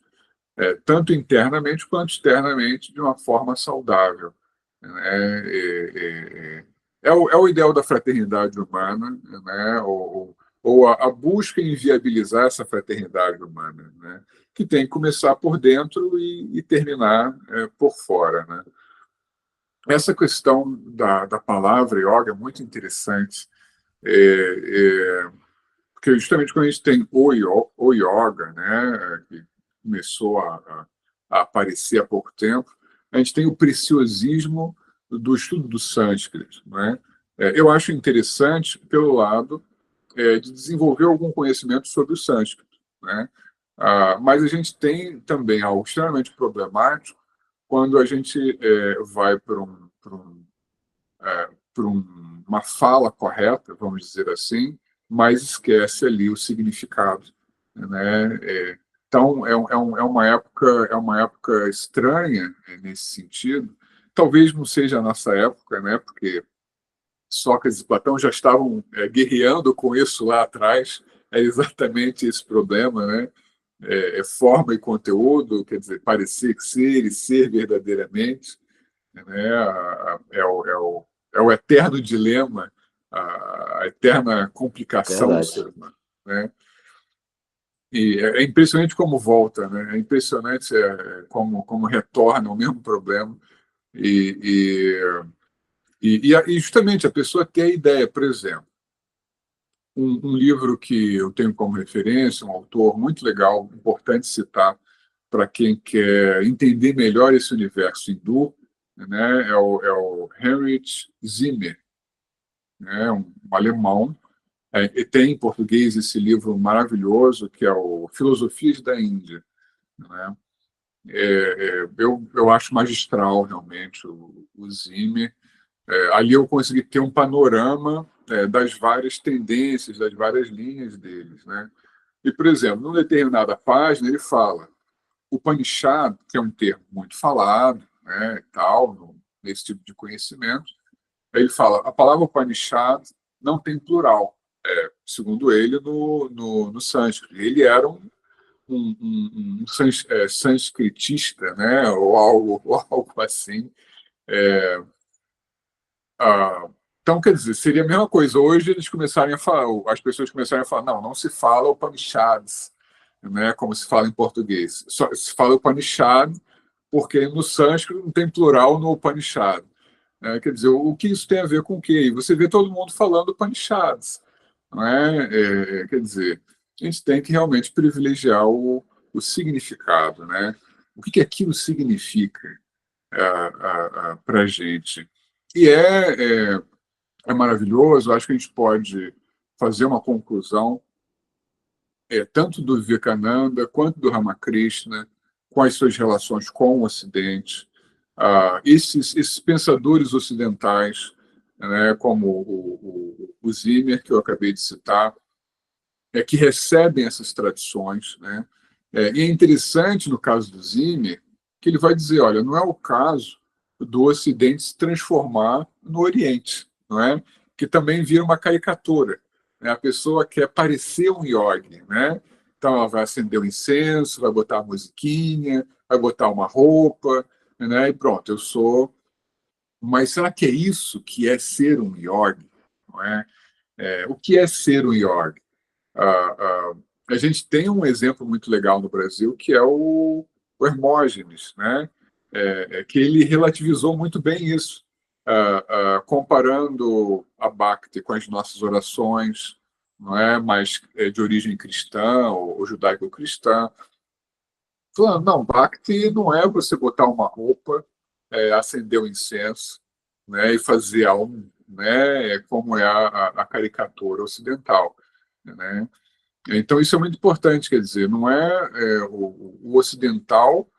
tanto internamente quanto externamente, de uma forma saudável, né? É o ideal da fraternidade humana, né? Ou a busca em viabilizar essa fraternidade humana, né? Que tem que começar por dentro e terminar por fora, né? Essa questão da palavra yoga é muito interessante, porque justamente quando a gente tem o yoga, né, começou a aparecer há pouco tempo, a gente tem o preciosismo do estudo do sânscrito, né? Eu acho interessante pelo lado de desenvolver algum conhecimento sobre o sânscrito, né? Mas a gente tem também algo extremamente problemático quando a gente vai para uma fala correta, vamos dizer assim, mas esquece ali o significado, né? Então é uma época estranha nesse sentido. Talvez não seja a nossa época, né? Porque Sócrates e Platão já estavam guerreando com isso lá atrás. É exatamente esse problema, né? Forma e conteúdo, quer dizer, parecer ser e ser verdadeiramente, né? É o eterno dilema, a eterna complicação do Verdade. ser humano, né? E é impressionante como volta, né? É impressionante como retorna o mesmo problema. E, e justamente a pessoa ter a ideia, por exemplo, um livro que eu tenho como referência, um autor muito legal, importante citar para quem quer entender melhor esse universo hindu, né, é o Heinrich Zimmer, né, um alemão. E tem em português esse livro maravilhoso que é o Filosofias da Índia, né? Eu acho magistral realmente o Zimmer. Ali eu consegui ter um panorama das várias tendências, das várias linhas deles, né? E, por exemplo, numa determinada página ele fala o Upanishad, que é um termo muito falado, né, tal, nesse tipo de conhecimento. Aí ele fala a palavra Upanishad não tem plural, segundo ele, no sânscrito. Ele era um sânscritista, né, ou algo assim. Então, quer dizer, seria a mesma coisa. Hoje eles começarem a falar, as pessoas começarem a falar, não se fala Upanishads, né, como se fala em português. Só se fala Upanishad porque no sânscrito não tem plural no Upanishad. Quer dizer, o que isso tem a ver com o quê? E você vê todo mundo falando Upanishads. Não é? Quer dizer, a gente tem que realmente privilegiar o significado. Né? O que aquilo significa para a gente? E é maravilhoso, acho que a gente pode fazer uma conclusão tanto do Vivekananda quanto do Ramakrishna, com as suas relações com o Ocidente. Esses pensadores ocidentais, né, como o Zimmer, que eu acabei de citar, que recebem essas tradições. Né? E é interessante, no caso do Zimmer, que ele vai dizer, olha, não é o caso do Ocidente se transformar no Oriente, não é? Que também vira uma caricatura. Né? A pessoa quer parecer um yogi, né? Então ela vai acender o incenso, vai botar a musiquinha, vai botar uma roupa, né? E pronto, eu sou. Mas será que é isso que é ser um yogi? Não é? O que é ser um yogi? A gente tem um exemplo muito legal no Brasil que é o Hermógenes, né? Que ele relativizou muito bem isso, comparando a Bhakti com as nossas orações, não é, mas de origem cristã ou judaico-cristã, falando, não, Bhakti não é você botar uma roupa, acender o incenso, né, e fazer algo, né, como é a caricatura ocidental, né? Então isso é muito importante, quer dizer, não é, o ocidental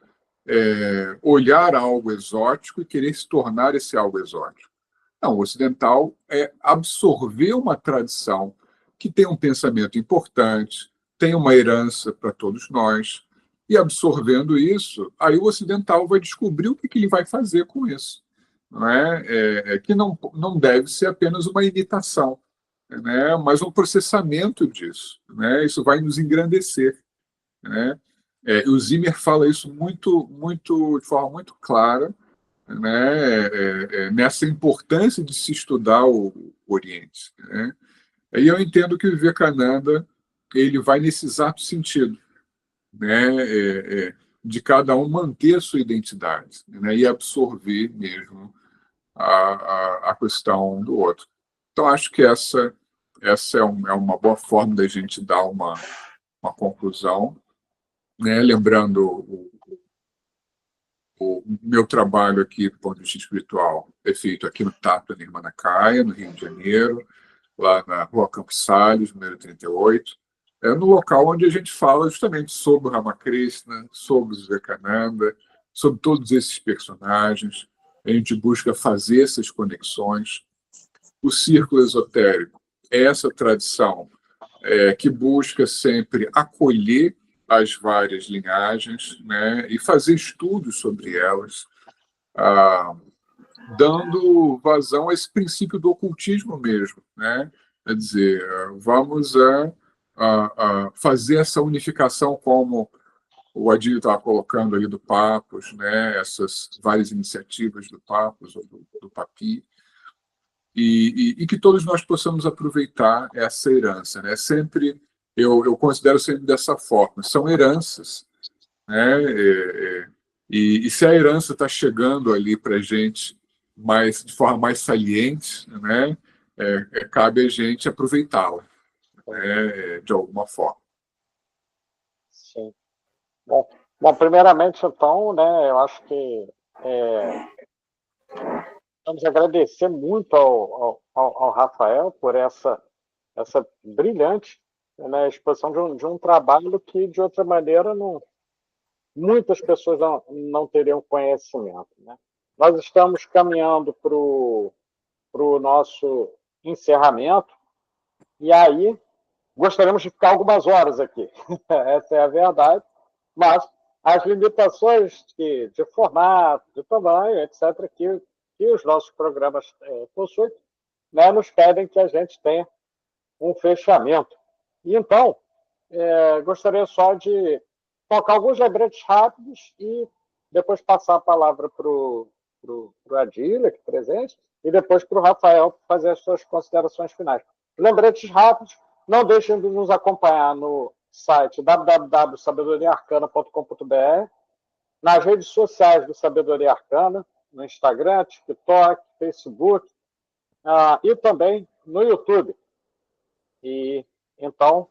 olhar algo exótico e querer se tornar esse algo exótico. Não, o ocidental é absorver uma tradição que tem um pensamento importante, tem uma herança para todos nós, e absorvendo isso, aí o ocidental vai descobrir o que ele vai fazer com isso. Não é? Que não deve ser apenas uma imitação, né? Mas um processamento disso. Né? Isso vai nos engrandecer. Né? O Zimmer fala isso de forma muito clara, né, nessa importância de se estudar o Oriente. Né? E eu entendo que o Vivekananda ele vai nesse exato sentido, né, de cada um manter a sua identidade, né, e absorver mesmo a questão do outro. Então, acho que essa é uma boa forma da gente dar uma conclusão. né? Lembrando, o meu trabalho aqui do ponto de vista espiritual é feito aqui no Tapa de Manacaia, no Rio de Janeiro, lá na Rua Campos Salles, número 38. É no local onde a gente fala justamente sobre o Ramakrishna, sobre o Vivekananda, sobre todos esses personagens. A gente busca fazer essas conexões. O círculo esotérico é essa tradição que busca sempre acolher as várias linhagens, né, e fazer estudos sobre elas, dando vazão a esse princípio do ocultismo mesmo, né? Quer dizer, vamos a fazer essa unificação, como o Adílio estava colocando ali do Papos, né? Essas várias iniciativas do Papos ou do Papi, e que todos nós possamos aproveitar essa herança, né? Sempre eu considero sempre dessa forma, são heranças, né? E se a herança está chegando ali para a gente de forma mais saliente, né? Cabe a gente aproveitá-la, né? De alguma forma. Sim. Bom, primeiramente, então, né, eu acho que vamos agradecer muito ao Rafael por essa brilhante, né, exposição de um trabalho que, de outra maneira, muitas pessoas não teriam conhecimento, né? Nós estamos caminhando para o nosso encerramento, e aí gostaríamos de ficar algumas horas aqui, essa é a verdade, mas as limitações de formato, de tamanho, etc., que os nossos programas possuem, né, nos pedem que a gente tenha um fechamento. E então, gostaria só de tocar alguns lembretes rápidos e depois passar a palavra para o Adílio, aqui presente, e depois para o Rafael fazer as suas considerações finais. Lembretes rápidos, não deixem de nos acompanhar no site www.sabedoriaarcana.com.br, nas redes sociais do Sabedoria Arcana, no Instagram, TikTok, Facebook, e também no YouTube. E então,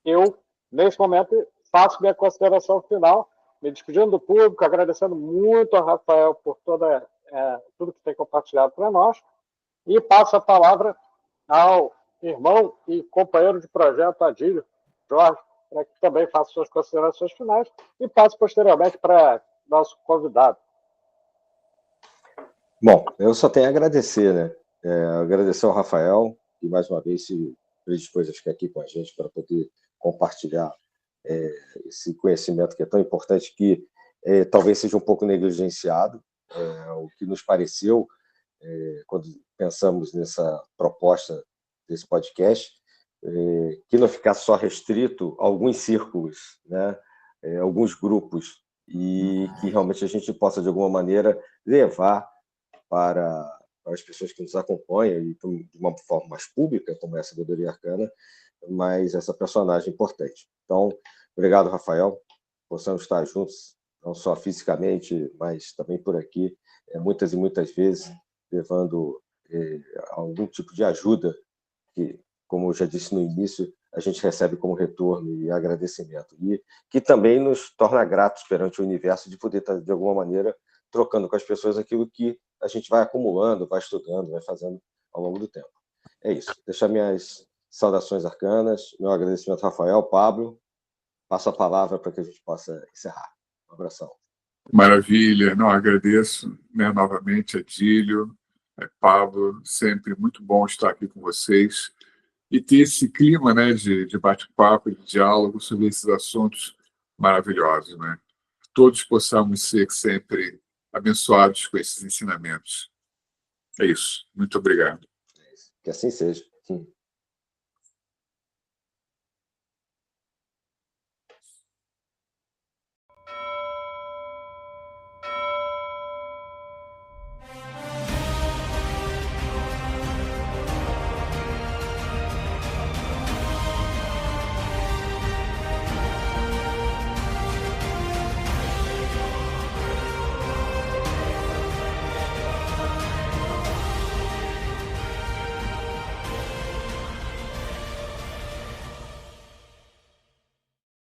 eu, nesse momento, faço minha consideração final, me despedindo do público, agradecendo muito ao Rafael por tudo que tem compartilhado para nós, e passo a palavra ao irmão e companheiro de projeto Adílio Jorge, para que também faça suas considerações finais, e passe posteriormente para nosso convidado. Bom, eu só tenho a agradecer, né? Agradecer ao Rafael, que mais uma vez se predispôs a ficar aqui com a gente para poder compartilhar esse conhecimento que é tão importante, que talvez seja um pouco negligenciado. O que nos pareceu, quando pensamos nessa proposta desse podcast, que não ficasse só restrito a alguns círculos, né? Alguns grupos, e que realmente a gente possa, de alguma maneira, levar para as pessoas que nos acompanham, e de uma forma mais pública, como é a Sabedoria Arcana, mas essa personagem importante. Então, obrigado, Rafael. Possamos estar juntos, não só fisicamente, mas também por aqui, muitas e muitas vezes, levando algum tipo de ajuda que, como eu já disse no início, a gente recebe como retorno e agradecimento, e que também nos torna gratos perante o universo de poder estar, de alguma maneira, trocando com as pessoas aquilo que a gente vai acumulando, vai estudando, vai fazendo ao longo do tempo. É isso. Deixar minhas saudações arcanas, meu agradecimento ao Rafael, Pablo. Passo a palavra para que a gente possa encerrar. Um abração. Maravilha. Não, agradeço, né, novamente, Adílio, Pablo, sempre muito bom estar aqui com vocês e ter esse clima, né, de bate-papo, de diálogo sobre esses assuntos maravilhosos, né? Todos possamos ser sempre abençoados com esses ensinamentos. É isso. Muito obrigado. Que assim seja.